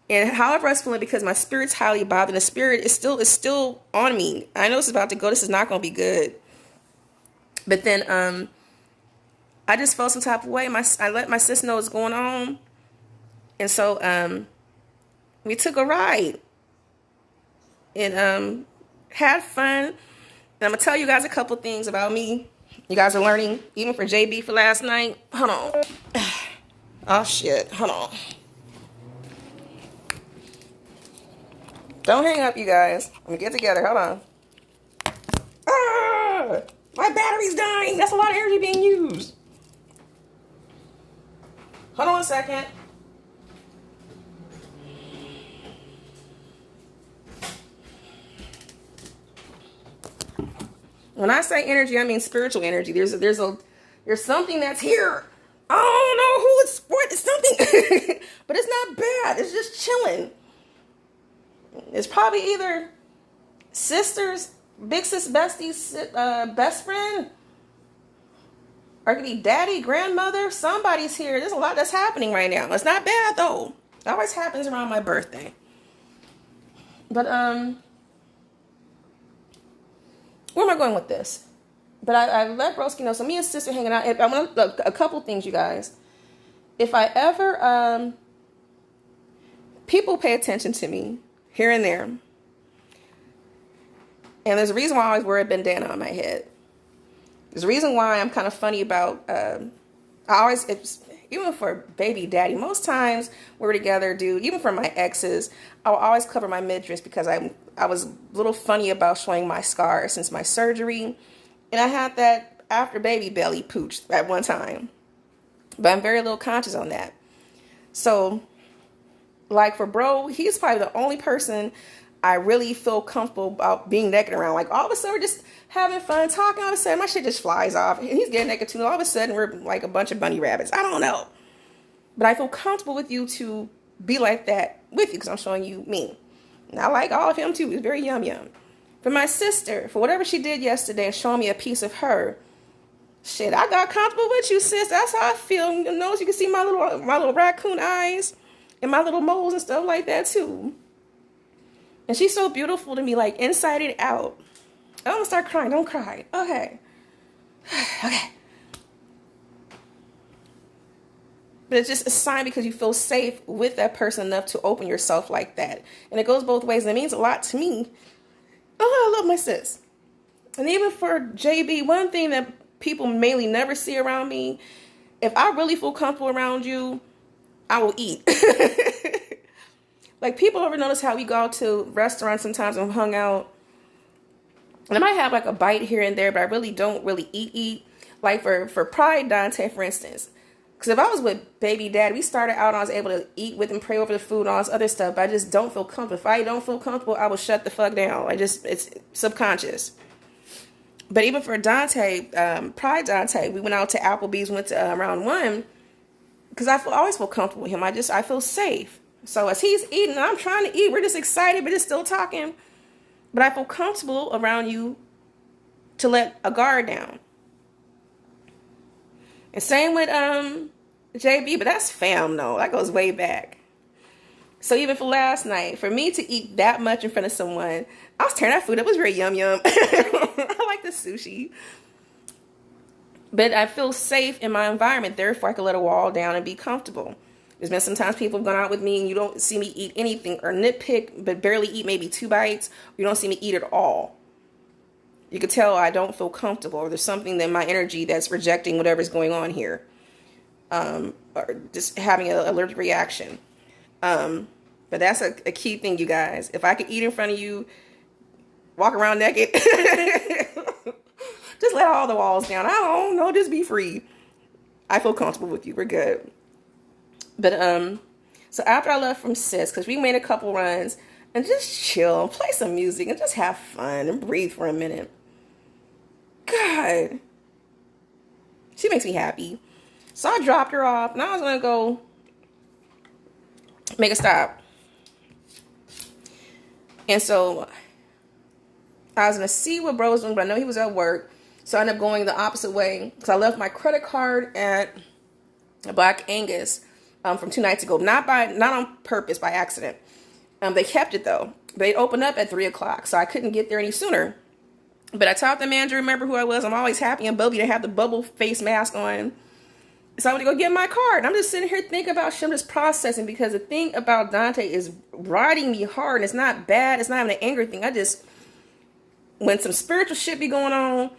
S1: And however I was feeling, because my spirit's highly bothered, the spirit is still on me. I know it's about to go. This is not going to be good. But then I just felt some type of way. I let my sis know what's going on. And so we took a ride. And had fun. And I'm going to tell you guys a couple things about me. You guys are learning, even for JB for last night. Hold on. Oh, shit. Hold on. Don't hang up, you guys. Let me get together. Hold on. Ah! My battery's dying. That's a lot of energy being used. Hold on a second. When I say energy, I mean spiritual energy. There's something that's here. I don't know who it's what. It's something, but it's not bad. It's just chilling. It's probably either sisters, big sis, besties, best friend, or it could be daddy, grandmother. Somebody's here. There's a lot that's happening right now. It's not bad though. It always happens around my birthday. But where am I going with this? But I let Broski know. So me and sister hanging out. I want to look a couple things, you guys. If I ever people pay attention to me here and there, and there's a reason why I always wear a bandana on my head. There's a reason why I'm kind of funny about. Even for baby daddy, most times we're together, even for my exes, I'll always cover my midriff because I was a little funny about showing my scars since my surgery. And I had that after baby belly pooch at one time. But I'm very little conscious on that. So, like for bro, he's probably the only person I really feel comfortable about being naked around. Like all of a sudden we're just having fun, talking. All of a sudden my shit just flies off. And he's getting naked too. All of a sudden we're like a bunch of bunny rabbits. I don't know. But I feel comfortable with you to be like that with you because I'm showing you me. And I like all of him too. It's very yum yum. For my sister, for whatever she did yesterday and showing me a piece of her, shit, I got comfortable with you, sis. That's how I feel. You know, you can see my little raccoon eyes and my little moles and stuff like that too. And she's so beautiful to me, like inside and out. I don't start crying. Don't cry. Okay. Okay. But it's just a sign because you feel safe with that person enough to open yourself like that. And it goes both ways. And it means a lot to me. Oh, I love my sis. And even for JB, one thing that people mainly never see around me, if I really feel comfortable around you, I will eat. Like people ever notice how we go out to restaurants sometimes and hung out And I might have like a bite here and there, but I really don't really eat. Like for Pride Dante, for instance. Because if I was with baby dad, we started out and I was able to eat with him, pray over the food and all this other stuff. But I just don't feel comfortable. If I don't feel comfortable, I will shut the fuck down. It's subconscious. But even for Dante, Pride Dante, we went out to Applebee's, went to round one. Because I always feel comfortable with him. I feel safe. So as he's eating, I'm trying to eat. We're just excited, but it's still talking. But I feel comfortable around you to let a guard down. And same with JB, but that's fam though. That goes way back. So even for last night, for me to eat that much in front of someone, I was tearing that food up. It was very yum. I like the sushi. But I feel safe in my environment. Therefore, I can let a wall down and be comfortable. There's been sometimes people have gone out with me and you don't see me eat anything or nitpick, but barely eat maybe 2 bites. You don't see me eat at all. You could tell I don't feel comfortable, or there's something in my energy that's rejecting whatever's going on here. Or just having an allergic reaction. But that's a key thing, you guys. If I could eat in front of you, walk around naked, just let all the walls down. I don't know, just be free. I feel comfortable with you. We're good. But so after I left from Sis, because we made a couple runs and just chill, play some music, and just have fun and breathe for a minute. God, she makes me happy. So I dropped her off, and I was gonna go make a stop. And so I was gonna see what bro was doing, but I know he was at work, so I ended up going the opposite way because I left my credit card at Black Angus. From 2 nights ago, not on purpose, by accident. They kept it though. They opened up at 3 o'clock, so I couldn't get there any sooner. But I told the manager, remember who I was. I'm always happy and bubbly to have the bubble face mask on. So I went to go get my card. I'm just sitting here thinking about shit. I'm just processing, because the thing about Dante is riding me hard. And it's not bad. It's not even an anger thing. When some spiritual shit be going on,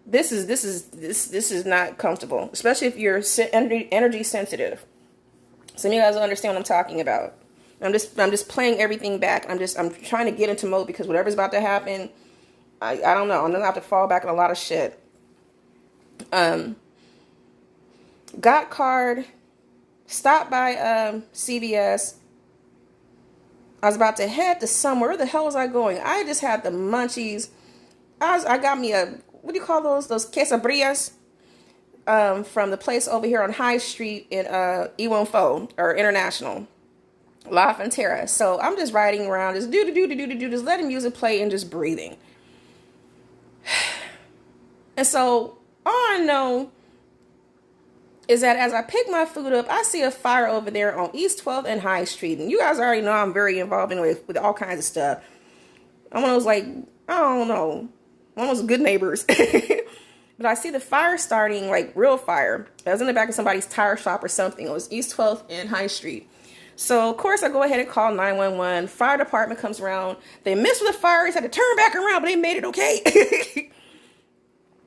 S1: this is not comfortable, especially if you're energy sensitive. Some of you guys will understand what I'm talking about. I'm just playing everything back. I'm trying to get into mode, because whatever's about to happen, I don't know. I'm gonna have to fall back on a lot of shit. Got card, stopped by CVS. I was about to head to somewhere. Where the hell was I going? I just had the munchies. I got me a, what do you call those quesadillas? From the place over here on High Street in Iwonfo, or International, La Frontera. So I'm just riding around, just just letting music play and just breathing. And so all I know is that as I pick my food up, I see a fire over there on East 12th and High Street. And you guys already know I'm very involved with all kinds of stuff. I'm one of those, like, I don't know, one of those good neighbors. But I see the fire starting, like real fire. I was in the back of somebody's tire shop or something. It was East 12th and High Street. So, of course, I go ahead and call 911. Fire department comes around. They missed with the fire. They had to turn back around, but they made it okay.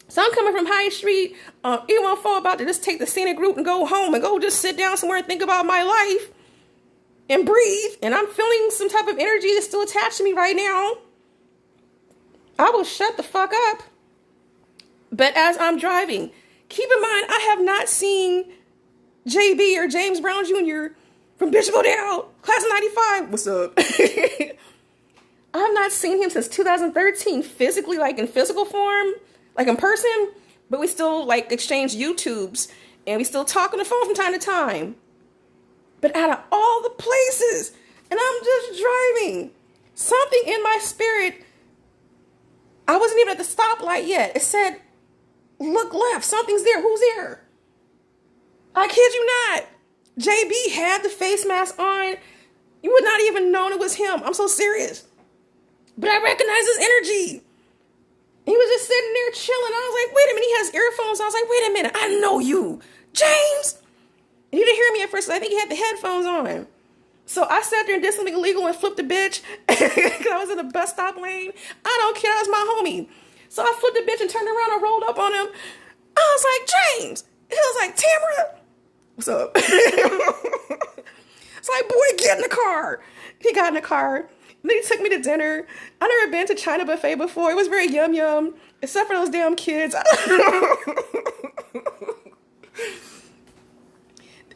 S1: So I'm coming from High Street. Anyone fall about to just take the scenic route and go home and go just sit down somewhere and think about my life and breathe. And I'm feeling some type of energy that's still attached to me right now. I will shut the fuck up. But as I'm driving, keep in mind, I have not seen JB or James Brown Jr. from Bishop O'Dell, class of 95. What's up? I have not seen him since 2013, physically, like in physical form, like in person. But we still like exchange YouTubes, and we still talk on the phone from time to time. But out of all the places, and I'm just driving, something in my spirit, I wasn't even at the stoplight yet. It said, look left, something's there. Who's there? I kid you not. JB had the face mask on. You would not even known it was him. I'm so serious. But I recognized his energy. He was just sitting there chilling. I was like, wait a minute. He has earphones. I was like, wait a minute. I know you, James. And he didn't hear me at first. So I think he had the headphones on. So I sat there and did something illegal and flipped a bitch because I was in the bus stop lane. I don't care. That's my homie. So I flipped the bitch and turned around and rolled up on him. I was like, James. He was like, Tamara, what's up? It's like, boy, get in the car. He got in the car. And then he took me to dinner. I never been to China buffet before. It was very yum yum, except for those damn kids.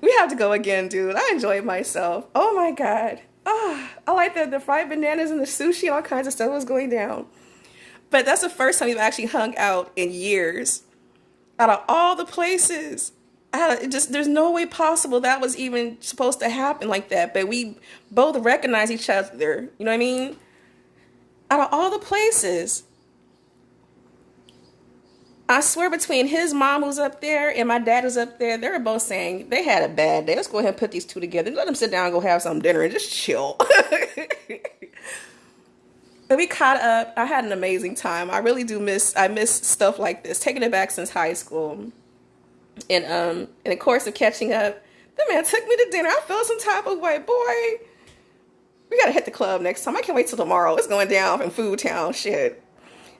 S1: We have to go again, dude. I enjoyed myself. Oh my God. Oh, I like the fried bananas and the sushi and all kinds of stuff was going down. But that's the first time we've actually hung out in years. Out of all the places, there's no way possible that was even supposed to happen like that. But we both recognize each other. You know what I mean? Out of all the places, I swear between his mom who's up there and my dad who's up there, they were both saying they had a bad day. Let's go ahead and put these two together. Let them sit down and go have some dinner and just chill. But we caught up. I had an amazing time. I really do miss stuff like this. Taking it back since high school. And in the course of catching up, the man took me to dinner. I felt some type of way. Boy, we gotta hit the club next time. I can't wait till tomorrow. It's going down in Food Town. Shit.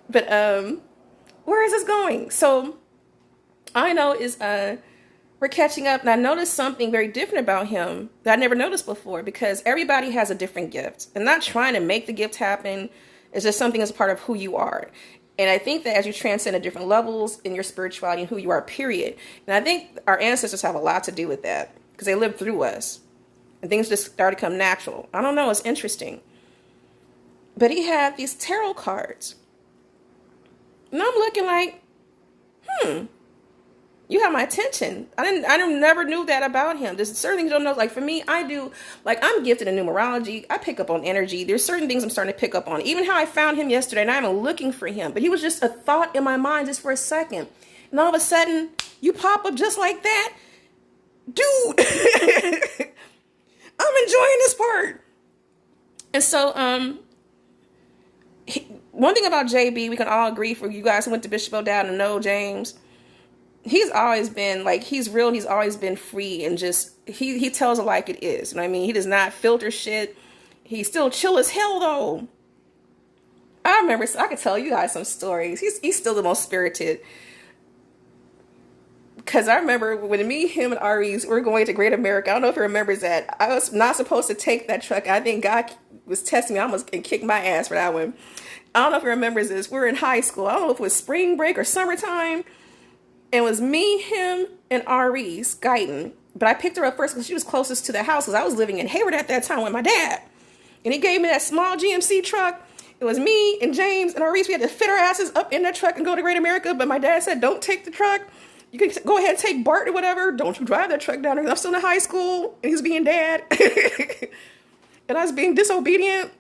S1: But where is this going? So all I know is we're catching up, and I noticed something very different about him that I never noticed before, because everybody has a different gift. And not trying to make the gift happen. It's just something that's a part of who you are. And I think that as you transcend at different levels in your spirituality and who you are, period. And I think our ancestors have a lot to do with that, because they lived through us. And things just started to come natural. I don't know. It's interesting. But he had these tarot cards. And I'm looking like, you have my attention. I never knew that about him. There's certain things you don't know. Like for me, I do, like I'm gifted in numerology. I pick up on energy. There's certain things I'm starting to pick up on. Even how I found him yesterday, and I'm looking for him. But he was just a thought in my mind just for a second. And all of a sudden, you pop up just like that. Dude, I'm enjoying this part. And so, one thing about JB, we can all agree, for you guys who went to Bishop O'Dowd and know James, he's always been like, he's real. He's always been free, and just, he tells it like it is. You know what I mean? He does not filter shit. He's still chill as hell though. I remember, so I could tell you guys some stories. He's still the most spirited. Because I remember when me, him, and Aries were going to Great America. I don't know if he remembers that. I was not supposed to take that truck. I think God was testing me. I almost kicked my ass for that one. I don't know if he remembers this. We were in high school. I don't know if it was spring break or summertime. It was me, him, and Aries guiding. But I picked her up first because she was closest to the house, because I was living in Hayward at that time with my dad. And he gave me that small GMC truck. It was me and James and Aries. We had to fit our asses up in that truck and go to Great America. But my dad said, don't take the truck. You can go ahead and take Bart or whatever. Don't you drive that truck down there. I'm still in high school. And he's being dad. And I was being disobedient.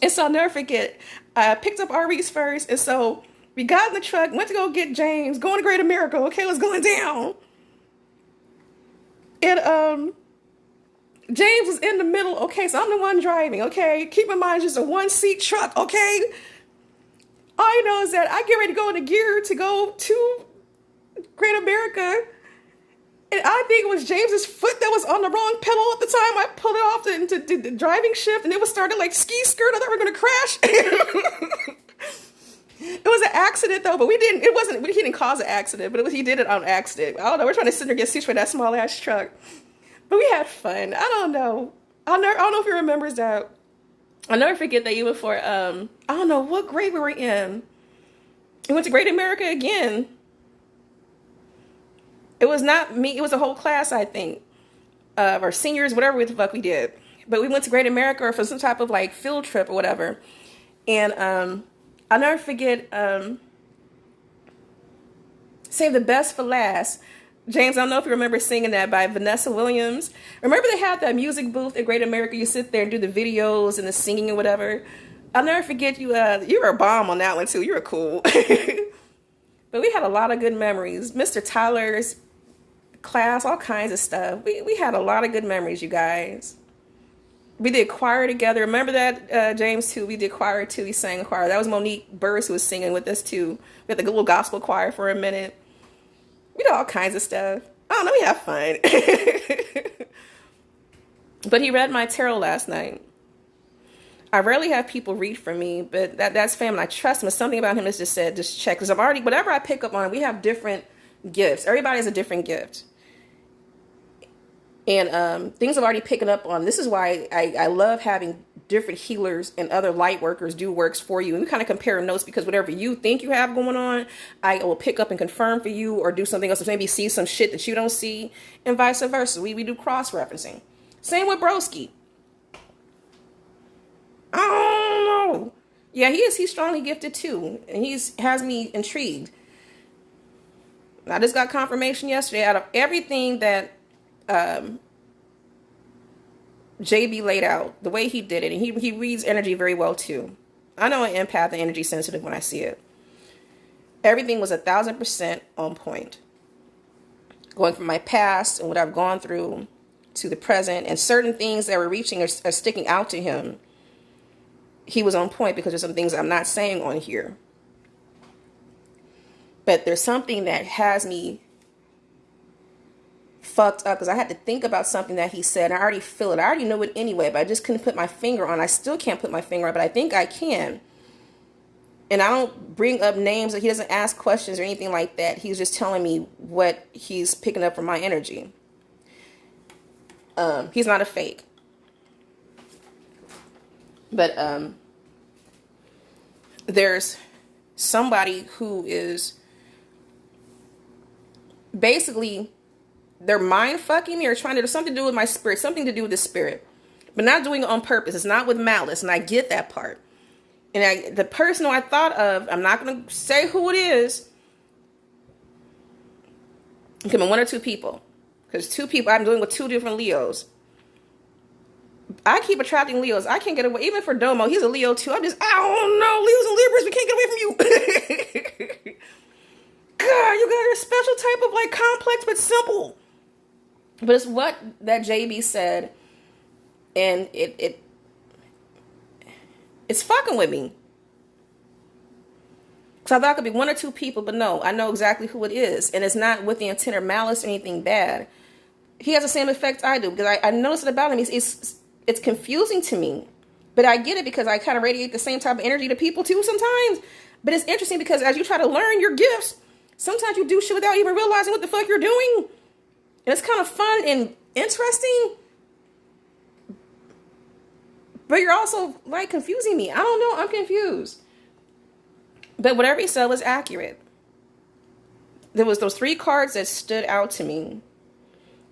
S1: And so I'll never forget. I picked up Aries first. And so we got in the truck, went to go get James, going to Great America. Okay, what's going down? And James was in the middle. Okay, so I'm the one driving. Okay, keep in mind, it's just a one-seat truck. Okay, all I know is that I get ready to go into gear to go to Great America, and I think it was James's foot that was on the wrong pedal at the time. I pulled it off into the driving shift, and it was started like ski skirt. I thought we were going to crash. It was an accident though, but we didn't. It wasn't. He didn't cause an accident, but he did it on accident. I don't know. We're trying to sit there and get seats for that small ass truck, but we had fun. I don't know. I don't know if he remembers that. I'll never forget that even for I don't know what grade we were in. We went to Great America again. It was not me. It was a whole class, I think, of our seniors, whatever the fuck we did. But we went to Great America for some type of like field trip or whatever. And I'll never forget, Save the Best for Last. James, I don't know if you remember singing that by Vanessa Williams. Remember they had that music booth at Great America? You sit there and do the videos and the singing and whatever. I'll never forget you. You were a bomb on that one too. You were cool. But we had a lot of good memories. Mr. Tyler's class, all kinds of stuff. We had a lot of good memories, you guys. We did choir together. Remember that, James, too? We did choir, too. We sang choir. That was Monique Burris who was singing with us, too. We had the little gospel choir for a minute. We did all kinds of stuff. I don't know. We have fun. But he read my tarot last night. I rarely have people read for me, but that's family. I trust him. It's something about him that's just said, just check. Because whatever I pick up on, we have different gifts. Everybody has a different gift. And things I've already picked up on. This is why I love having different healers and other light workers do works for you. And we kind of compare notes because whatever you think you have going on, I will pick up and confirm for you or do something else. Maybe see some shit that you don't see and vice versa. We do cross-referencing. Same with Broski. I don't know. Yeah, he's strongly gifted too. And has me intrigued. I just got confirmation yesterday out of everything that JB laid out, the way he did it. And he reads energy very well too. I know an empath and energy sensitive when I see it. Everything was 1,000% on point. Going from my past and what I've gone through to the present, and certain things that were reaching are sticking out to him. He was on point because there's some things I'm not saying on here. But there's something that has me fucked up because I had to think about something that he said. I already feel it. I already know it anyway, but I just couldn't put my finger on it. I still can't put my finger on it, but I think I can. And I don't bring up names. He doesn't ask questions or anything like that. He's just telling me what he's picking up from my energy. He's not a fake. But there's somebody who is basically, they're mind fucking me or trying to do something to do with my spirit, something to do with the spirit, but not doing it on purpose. It's not with malice, and I get that part. And the person who I thought of, I'm not going to say who it is. It could be one or two people, because two people I'm dealing with two different Leos. I keep attracting Leos. I can't get away. Even for Domo, he's a Leo too. I don't know. Leos and Libras, we can't get away from you. God, you got a special type of like complex but simple. But it's what that JB said, and it's fucking with me. So I thought it could be one or two people, but no, I know exactly who it is, and it's not with the intent or malice or anything bad. He has the same effect I do, because I noticed it about him. It's confusing to me, but I get it because I kind of radiate the same type of energy to people too sometimes. But it's interesting because as you try to learn your gifts, sometimes you do shit without even realizing what the fuck you're doing. And it's kind of fun and interesting. But you're also like confusing me. I don't know. I'm confused. But whatever he said was accurate. There was those 3 cards that stood out to me.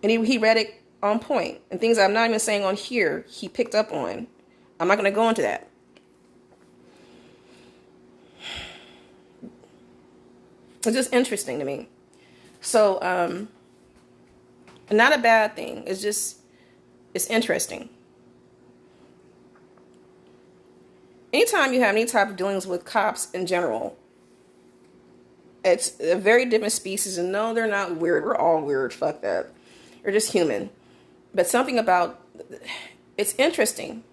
S1: And he read it on point. And things I'm not even saying on here, he picked up on. I'm not going to go into that. It's just interesting to me. So, not a bad thing. It's interesting. Anytime you have any type of dealings with cops in general, it's a very different species. And no, they're not weird. We're all weird. Fuck that. They're just human. But something about, it's interesting.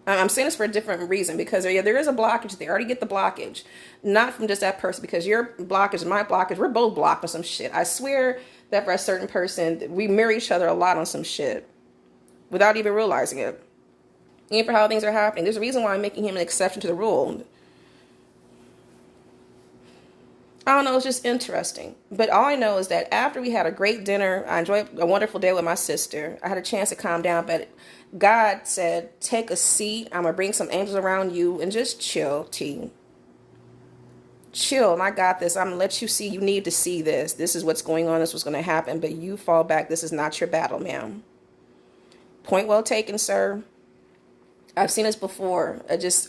S1: I'm saying this for a different reason, because there is a blockage. They already get the blockage. Not from just that person, because your blockage and my blockage, we're both blocked on some shit. I swear that for a certain person, we mirror each other a lot on some shit without even realizing it. And for how things are happening. There's a reason why I'm making him an exception to the rule. I don't know, it's just interesting. But all I know is that after we had a great dinner, I enjoyed a wonderful day with my sister. I had a chance to calm down, but God said, take a seat. I'm going to bring some angels around you and just chill, T. Chill, and I got this. I'm going to let you see. You need to see this. This is what's going on. This is what's going to happen. But you fall back. This is not your battle, ma'am. Point well taken, sir. I've seen this before. It's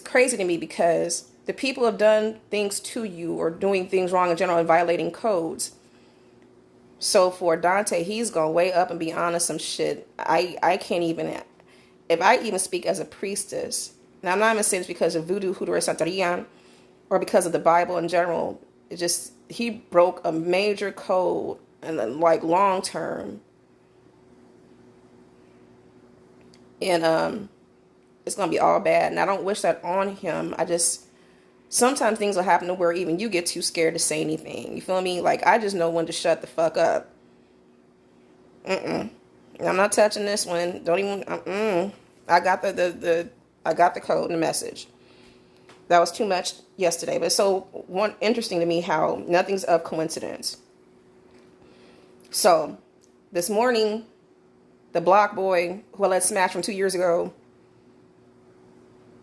S1: crazy to me because the people have done things to you or doing things wrong in general and violating codes. So for Dante, he's gone way up and beyond some shit. I can't even, if I even speak as a priestess, and I'm not even saying this because of voodoo, hoodoo, or santeria, or because of the Bible in general. It just, he broke a major code and then like long term. And it's going to be all bad. And I don't wish that on him. Sometimes things will happen to where even you get too scared to say anything. You feel me? Like, I just know when to shut the fuck up. I'm not touching this one. Don't even, I got I got the code and the message. That was too much yesterday. But so interesting to me how nothing's of coincidence. So this morning, the block boy who I let smash from 2 years ago.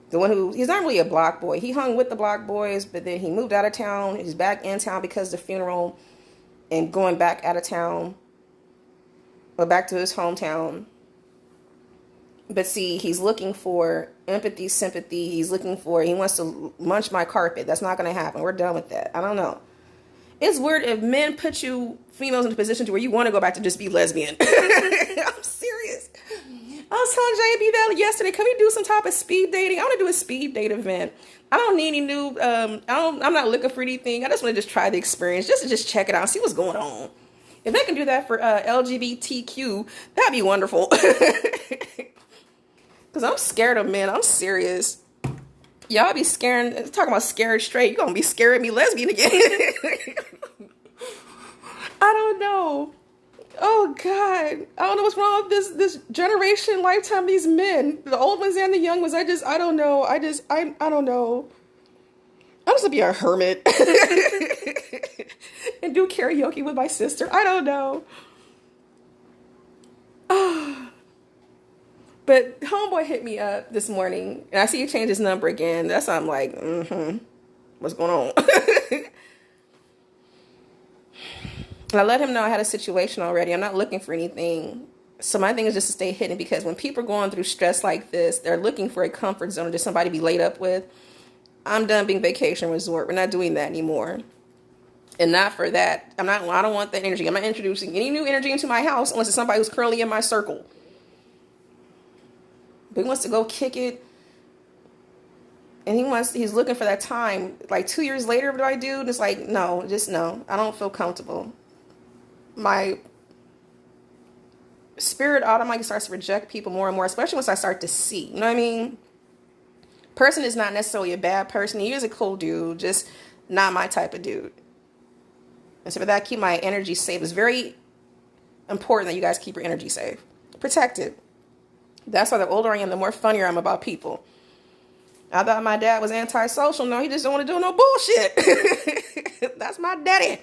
S1: The one who, he's not really a block boy. He hung with the block boys, but then he moved out of town. He's back in town because of the funeral and going back out of town, or back to his hometown. But see, he's looking for empathy, sympathy. He wants to munch my carpet. That's not going to happen. We're done with that. I don't know. It's weird if men put you, females, in a position to where you want to go back to just be lesbian. I'm serious. I was telling JB Valley yesterday, can we do some type of speed dating? I want to do a speed date event. I don't need any new, I'm not looking for anything. I just want to just try the experience, just check it out, see what's going on. If they can do that for LGBTQ, that'd be wonderful. Because I'm scared of men. I'm serious. Y'all be scaring, talking about scared straight. You're going to be scaring me lesbian again. I don't know. Oh, God. I don't know what's wrong with this generation, lifetime, these men. The old ones and the young ones. I don't know. I don't know. I'm just going to be a hermit. And do karaoke with my sister. I don't know. But homeboy hit me up this morning, and I see he changed his number again. That's why I'm like, what's going on? And I let him know I had a situation already. I'm not looking for anything. So my thing is just to stay hidden, because when people are going through stress like this, they're looking for a comfort zone, just somebody to be laid up with. I'm done being vacation resort. We're not doing that anymore. And not for that. I don't want that energy. I'm not introducing any new energy into my house unless it's somebody who's currently in my circle. But he wants to go kick it. And he's looking for that time. Like 2 years later, what do I do? And it's like, no. I don't feel comfortable. My spirit automatically starts to reject people more and more, especially once I start to see. You know what I mean? Person is not necessarily a bad person. He is a cool dude, just not my type of dude. And so for that, keep my energy safe. It's very important that you guys keep your energy safe. Protect it. That's why the older I am, the more funnier I'm about people. I thought my dad was antisocial. No, he just don't want to do no bullshit. That's my daddy.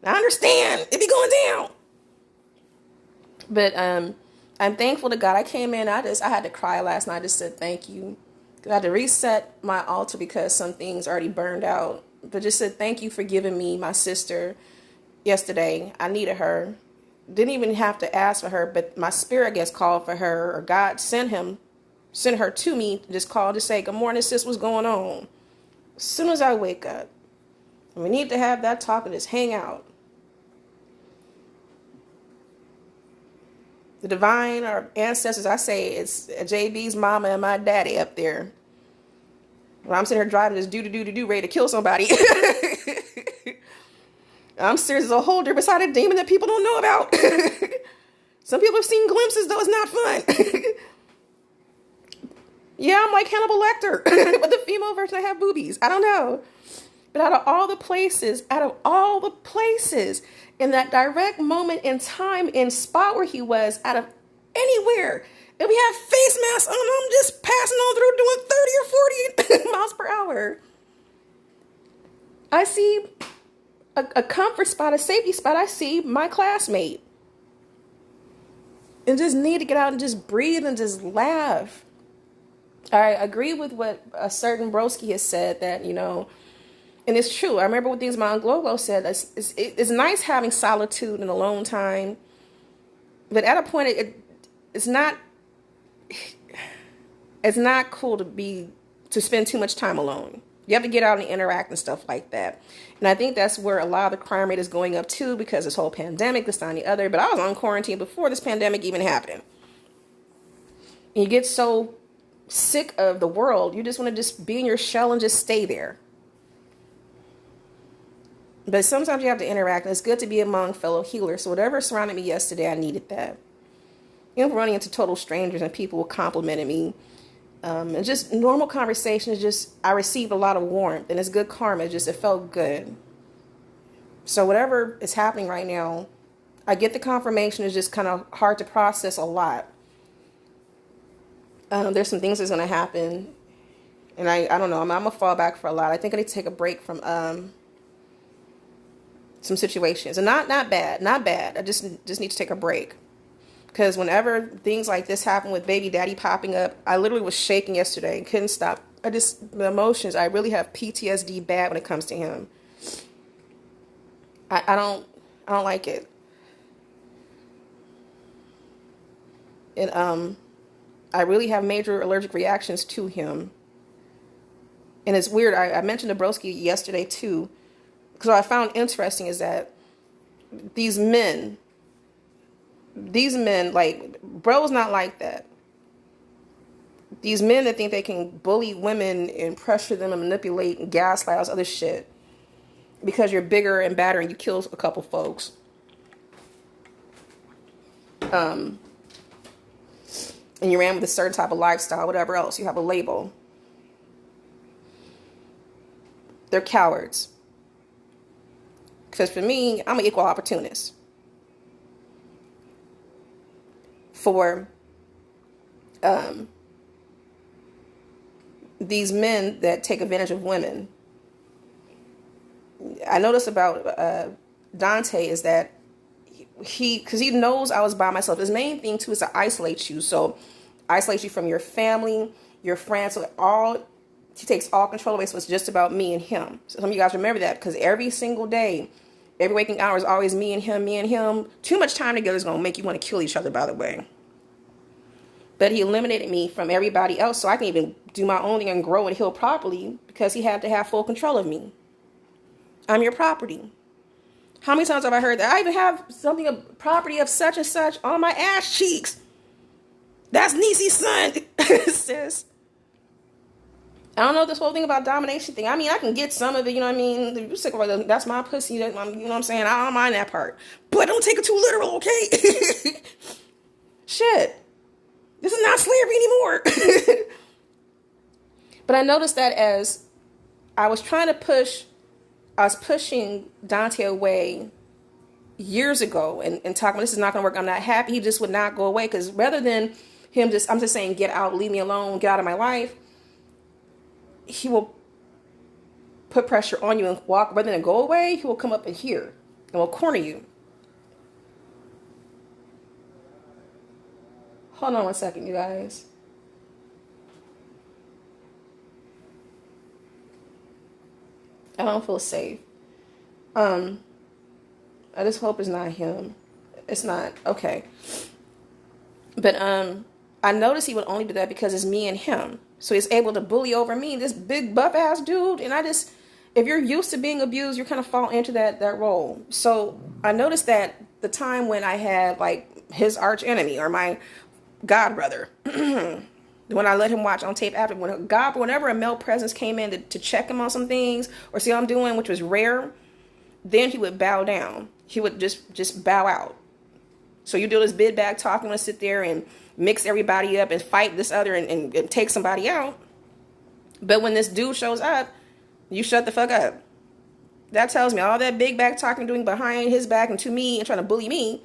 S1: I understand. It be going down. But I'm thankful to God. I came in, I had to cry last night. I just said thank you. I had to reset my altar because some things already burned out. But just said thank you for giving me my sister yesterday. I needed her. Didn't even have to ask for her, but my spirit, I guess, called for her, or God sent her to me, just called to say, good morning, sis, what's going on? As soon as I wake up, we need to have that talk and just hang out. The divine, our ancestors, I say, it's JB's mama and my daddy up there. When I'm sitting here driving this do, ready to kill somebody. I'm serious as a holder beside a demon that people don't know about. Some people have seen glimpses, though. It's not fun. Yeah, I'm like Hannibal Lecter. But the female version, I have boobies. I don't know. But out of all the places, in that direct moment in time and spot where he was, out of anywhere, and we have face masks on, I'm just passing on through doing 30 or 40 miles per hour. I see a comfort spot, a safety spot. I see my classmate. And just need to get out and just breathe and just laugh. I agree with what a certain broski has said, that, you know, and it's true. I remember what things my Aunt Glolo said. It's nice having solitude and alone time. But at a point, it's not cool to spend too much time alone. You have to get out and interact and stuff like that. And I think that's where a lot of the crime rate is going up too, because this whole pandemic, this, that, and the other. But I was on quarantine before this pandemic even happened. And you get so sick of the world, you just want to just be in your shell and just stay there. But sometimes you have to interact, and it's good to be among fellow healers. So whatever surrounded me yesterday, I needed that. You know, running into total strangers and people complimenting me. And just normal conversations, I received a lot of warmth, and it's good karma. It felt good. So whatever is happening right now, I get the confirmation. It's just kind of hard to process a lot. There's some things that's going to happen, and I don't know. I'm going to fall back for a lot. I think I need to take a break from some situations, and not bad. I just need to take a break. Because whenever things like this happen with baby daddy popping up, I literally was shaking yesterday and couldn't stop. The emotions, I really have PTSD bad when it comes to him. I don't like it. And I really have major allergic reactions to him. And it's weird. I mentioned to Broski yesterday too, because what I found interesting is that these men, like, bro's not like that. These men that think they can bully women and pressure them and manipulate and gaslight all this other shit because you're bigger and badder and you kill a couple folks. And you ran with a certain type of lifestyle, whatever else, you have a label. They're cowards. Because for me, I'm an equal opportunist. For these men that take advantage of women. I noticed about Dante is that because he knows I was by myself. His main thing too is to isolate you. So isolate you from your family, your friends. So he takes all control away. So it's just about me and him. So some of you guys remember that, because every single day, every waking hour is always me and him, me and him. Too much time together is going to make you want to kill each other, by the way. But he eliminated me from everybody else so I can even do my own thing and grow and heal properly, because he had to have full control of me. I'm your property. How many times have I heard that? I even have something of property of such and such on my ass cheeks. That's Niecy's son. Sis. I don't know this whole thing about domination thing. I mean, I can get some of it, you know what I mean? You're sick of that's my pussy, you know what I'm saying? I don't mind that part. But don't take it too literal, okay? Shit. This is not slavery anymore. But I noticed that as I was pushing Dante away years ago and talking about this is not going to work, I'm not happy. He just would not go away, because rather than I'm just saying, get out, leave me alone, get out of my life, he will put pressure on you and walk. Rather than go away, he will come up in here and will corner you. Hold on one second, you guys. I don't feel safe. I just hope it's not him. It's not. Okay. But I noticed he would only do that because it's me and him. So he's able to bully over me, this big buff ass dude. And if you're used to being abused, you kind of fall into that role. So I noticed that the time when I had like his arch enemy or my god brother, when I let him watch on tape after, whenever a male presence came in to check him on some things or see how I'm doing, which was rare, then he would bow down. He would just bow out. So you do this bid bag talk, and sit there and mix everybody up and fight this other and take somebody out. But when this dude shows up, you shut the fuck up. That tells me all that big back talking doing behind his back and to me and trying to bully me.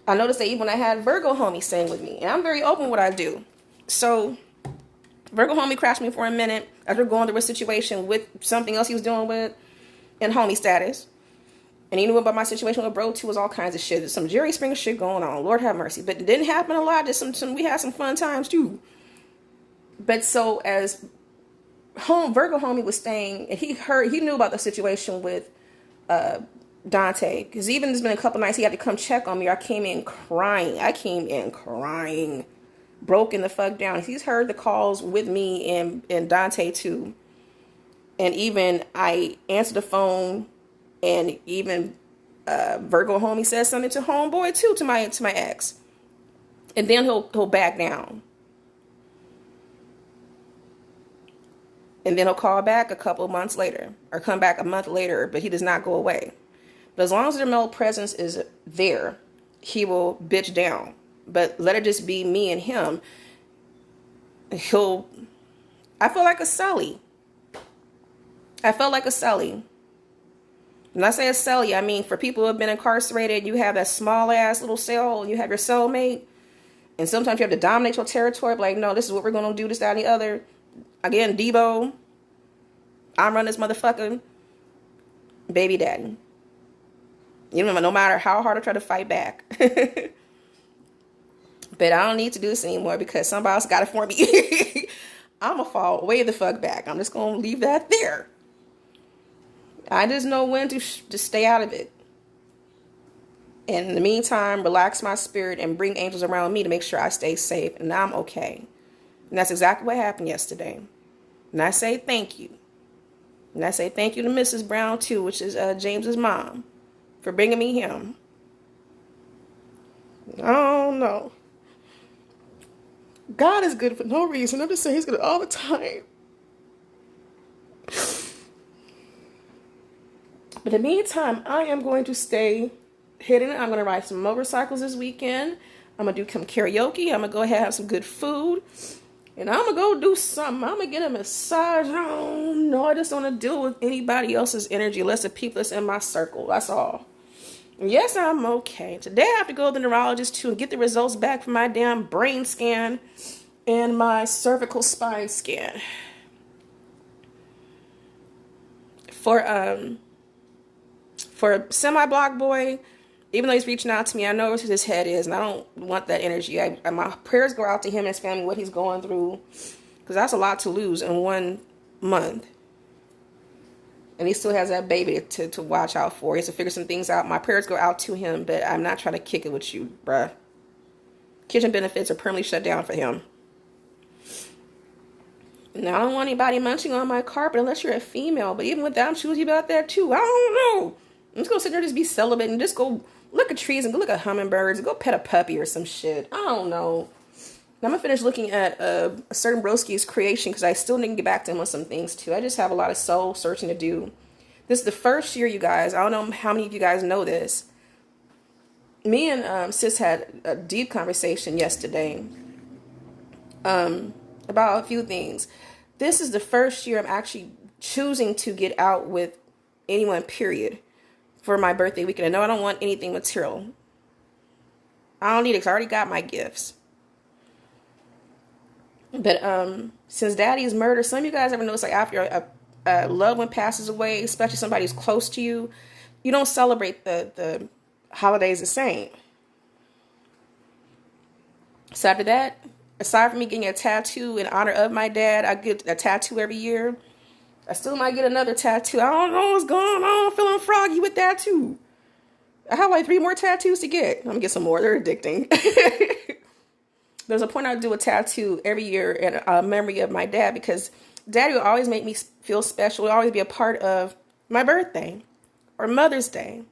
S1: I noticed that even when I had Virgo homie staying with me, and I'm very open with what I do. So Virgo homie crashed me for a minute after going through a situation with something else he was dealing with in homie status. And he knew about my situation with bro too. Was all kinds of shit. There's some Jerry Springer shit going on. Lord have mercy. But it didn't happen a lot. We had some fun times too. But so as Virgo homie was staying, and he knew about the situation with Dante, because even there's been a couple nights he had to come check on me. I came in crying, broken the fuck down. He's heard the calls with me and Dante too. And even I answered the phone, and even Virgo homie says something to homeboy too, to my ex, and then he'll back down. And then he'll call back a couple months later, or come back a month later, but he does not go away. But as long as the male presence is there, he will bitch down. But let it just be me and him. I feel like a Sully. When I say a Sully, I mean for people who have been incarcerated, you have that small ass little cell, and you have your cellmate. And sometimes you have to dominate your territory. Like, no, this is what we're going to do, this, that, and the other. Again, Debo, I'm running this motherfucker. Baby daddy. You know, no matter how hard I try to fight back. But I don't need to do this anymore because somebody else got it for me. I'm going to fall way the fuck back. I'm just going to leave that there. I just know when to stay out of it. And in the meantime, relax my spirit and bring angels around me to make sure I stay safe. And I'm okay. And that's exactly what happened yesterday. And I say thank you. And I say thank you to Mrs. Brown, too, which is James's mom, for bringing me him. I don't know. God is good for no reason. I'm just saying he's good all the time. But in the meantime, I am going to stay hidden. I'm going to ride some motorcycles this weekend. I'm going to do some karaoke. I'm going to go ahead and have some good food. And I'm going to go do something. I'm going to get a massage. I don't know. I just don't want to deal with anybody else's energy unless the people that's in my circle. That's all. And yes, I'm okay. Today I have to go to the neurologist too and get the results back from my damn brain scan and my cervical spine scan. For Semi-Block Boy, even though he's reaching out to me, I know where his head is, and I don't want that energy. My prayers go out to him and his family, what he's going through, because that's a lot to lose in 1 month. And he still has that baby to watch out for. He has to figure some things out. My prayers go out to him, but I'm not trying to kick it with you, bruh. Kitchen benefits are permanently shut down for him. Now, I don't want anybody munching on my carpet unless you're a female. But even with that, I'm choosy about that too. I don't know. I'm just going to sit there and just be celibate and just go look at trees and go look at hummingbirds and go pet a puppy or some shit. I don't know. Now, I'm going to finish looking at a certain broski's creation because I still need to get back to him on some things too. I just have a lot of soul searching to do. This is the first year, you guys. I don't know how many of you guys know this. Me and Sis had a deep conversation yesterday about a few things. This is the first year I'm actually choosing to get out with anyone, period, for my birthday weekend. I know I don't want anything material. I don't need it because I already got my gifts. But since Daddy's murder, some of you guys ever notice, like, after a loved one passes away, especially somebody who's close to you, you don't celebrate the holidays the same. So after that, aside from me getting a tattoo in honor of my dad, I get a tattoo every year. I still might get another tattoo. I don't know what's going on. I'm feeling froggy with that too. I have like 3 more tattoos to get. I'm going to get some more. They're addicting. There's a point I'll do a tattoo every year in memory of my dad because Daddy will always make me feel special. He'll always be a part of my birthday or Mother's Day.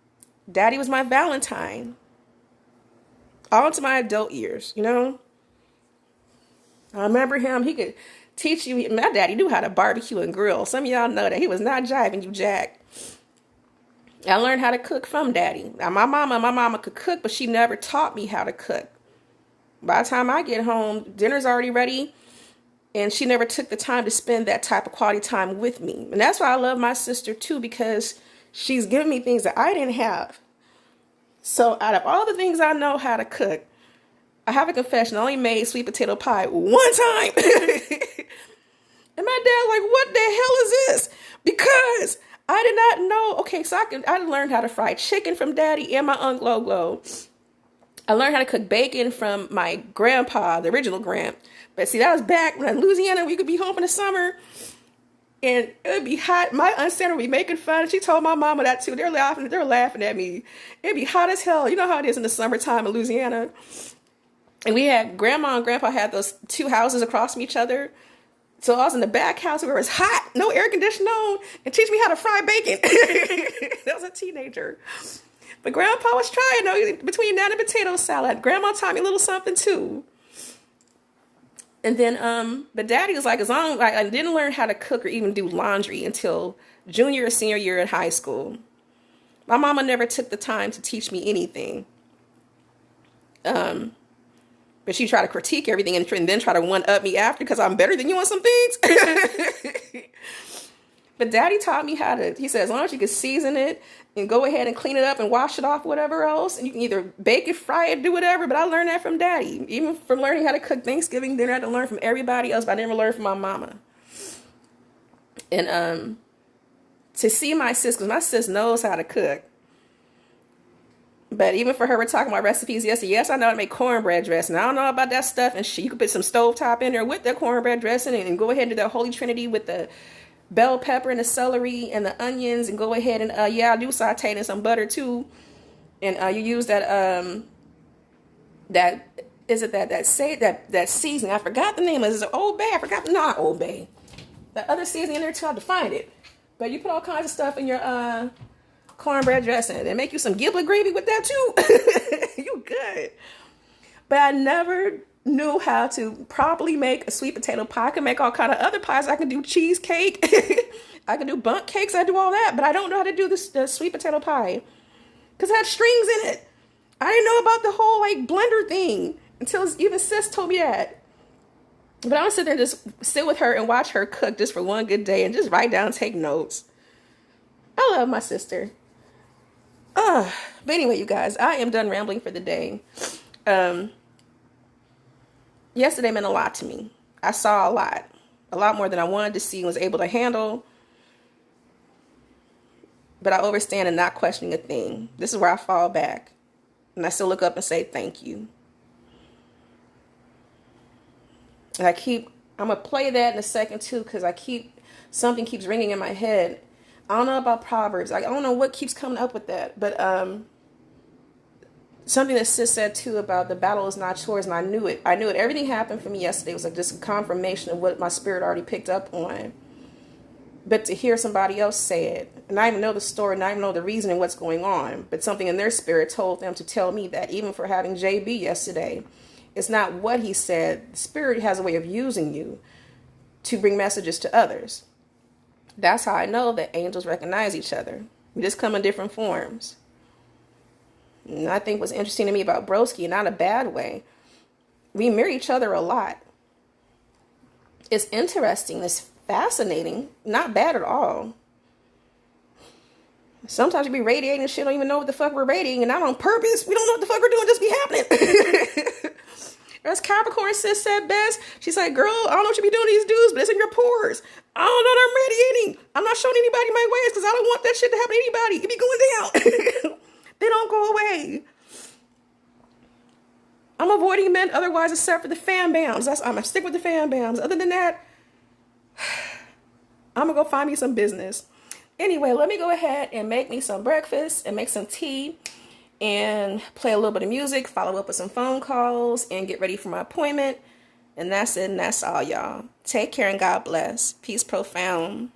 S1: Daddy was my Valentine. All into my adult years, you know? I remember him. He could teach you. My daddy knew how to barbecue and grill. Some of y'all know that. He was not jiving you, Jack. I learned how to cook from Daddy. Now, my mama could cook, but she never taught me how to cook. By the time I get home, dinner's already ready, and she never took the time to spend that type of quality time with me. And that's why I love my sister, too, because she's given me things that I didn't have. So out of all the things I know how to cook, I have a confession. I only made sweet potato pie one time. And my dad's like, what the hell is this? Because I did not know. Okay, so I learned how to fry chicken from Daddy and my Uncle Glo. I learned how to cook bacon from my grandpa, the original grand. But see, that was back when in Louisiana, we could be home in the summer. And it would be hot. My aunt Sandra would be making fun. She told my mama that too. They're laughing at me. It'd be hot as hell. You know how it is in the summertime in Louisiana. And we had Grandma and Grandpa had those 2 houses across from each other. So I was in the back house where it was hot, no air conditioning on, and teach me how to fry bacon. I was a teenager. But Grandpa was trying, between that and potato salad. Grandma taught me a little something too. And then, but Daddy was like, as long I didn't learn how to cook or even do laundry until junior or senior year in high school. My mama never took the time to teach me anything. But she tried to critique everything and then try to one-up me after because I'm better than you on some things. But Daddy taught me how to, he said, as long as you can season it and go ahead and clean it up and wash it off, whatever else, and you can either bake it, fry it, do whatever. But I learned that from Daddy. Even from learning how to cook Thanksgiving dinner, I had to learn from everybody else, but I never learned from my mama. And to see my sis, because my sis knows how to cook. But even for her, we're talking about recipes yesterday. Yes, I know how to make cornbread dressing. I don't know about that stuff. And you could put some stovetop in there with that cornbread dressing and go ahead and do the Holy Trinity with the bell pepper and the celery and the onions, and go ahead and yeah, I do saute it in some butter too. And you use that that seasoning. I forgot the name of it. Is it Old Bay? I forgot. Not Old Bay. The other seasoning in there too. I have to find it. But you put all kinds of stuff in your cornbread dressing and make you some giblet gravy with that too. You good. But I never knew how to properly make a sweet potato pie. I can make all kind of other pies. I can do cheesecake. I can do bundt cakes. I do all that. But I don't know how to do the sweet potato pie because it had strings in it. I didn't know about the whole like blender thing until even sis told me that. But I'm gonna sit there and just sit with her and watch her cook just for one good day and just write down, take notes. I love my sister. But anyway, you guys, I am done rambling for the day. Yesterday meant a lot to me. I saw a lot more than I wanted to see and was able to handle. But I overstand and not questioning a thing. This is where I fall back. And I still look up and say thank you. And I'm going to play that in a second too, because something keeps ringing in my head. I don't know about Proverbs. I don't know what keeps coming up with that. But something that sis said too about the battle is not yours, and I knew it. Everything happened for me yesterday. It was like just a confirmation of what my spirit already picked up on. But to hear somebody else say it, and I even know the story, and I even know the reason and what's going on, but something in their spirit told them to tell me that even for having JB yesterday, it's not what he said. The spirit has a way of using you to bring messages to others. That's how I know that angels recognize each other. We just come in different forms. And I think what's interesting to me about Broski, not a bad way, we mirror each other a lot. It's interesting. It's fascinating. Not bad at all. Sometimes we be radiating shit, don't even know what the fuck we're radiating, and not on purpose. We don't know what the fuck we're doing, just be happening. As Capricorn sis said best, she's like, girl, I don't know what you be doing to these dudes, but it's in your pores. I don't know that I'm radiating. I'm not showing anybody my ways because I don't want that shit to happen to anybody. It be going down. They don't go away. I'm avoiding men otherwise except for the fan bams. I'm going to stick with the fan bams. Other than that, I'm going to go find me some business. Anyway, let me go ahead and make me some breakfast and make some tea and play a little bit of music, follow up with some phone calls, and get ready for my appointment. And that's it, and that's all, y'all. Take care and God bless. Peace profound.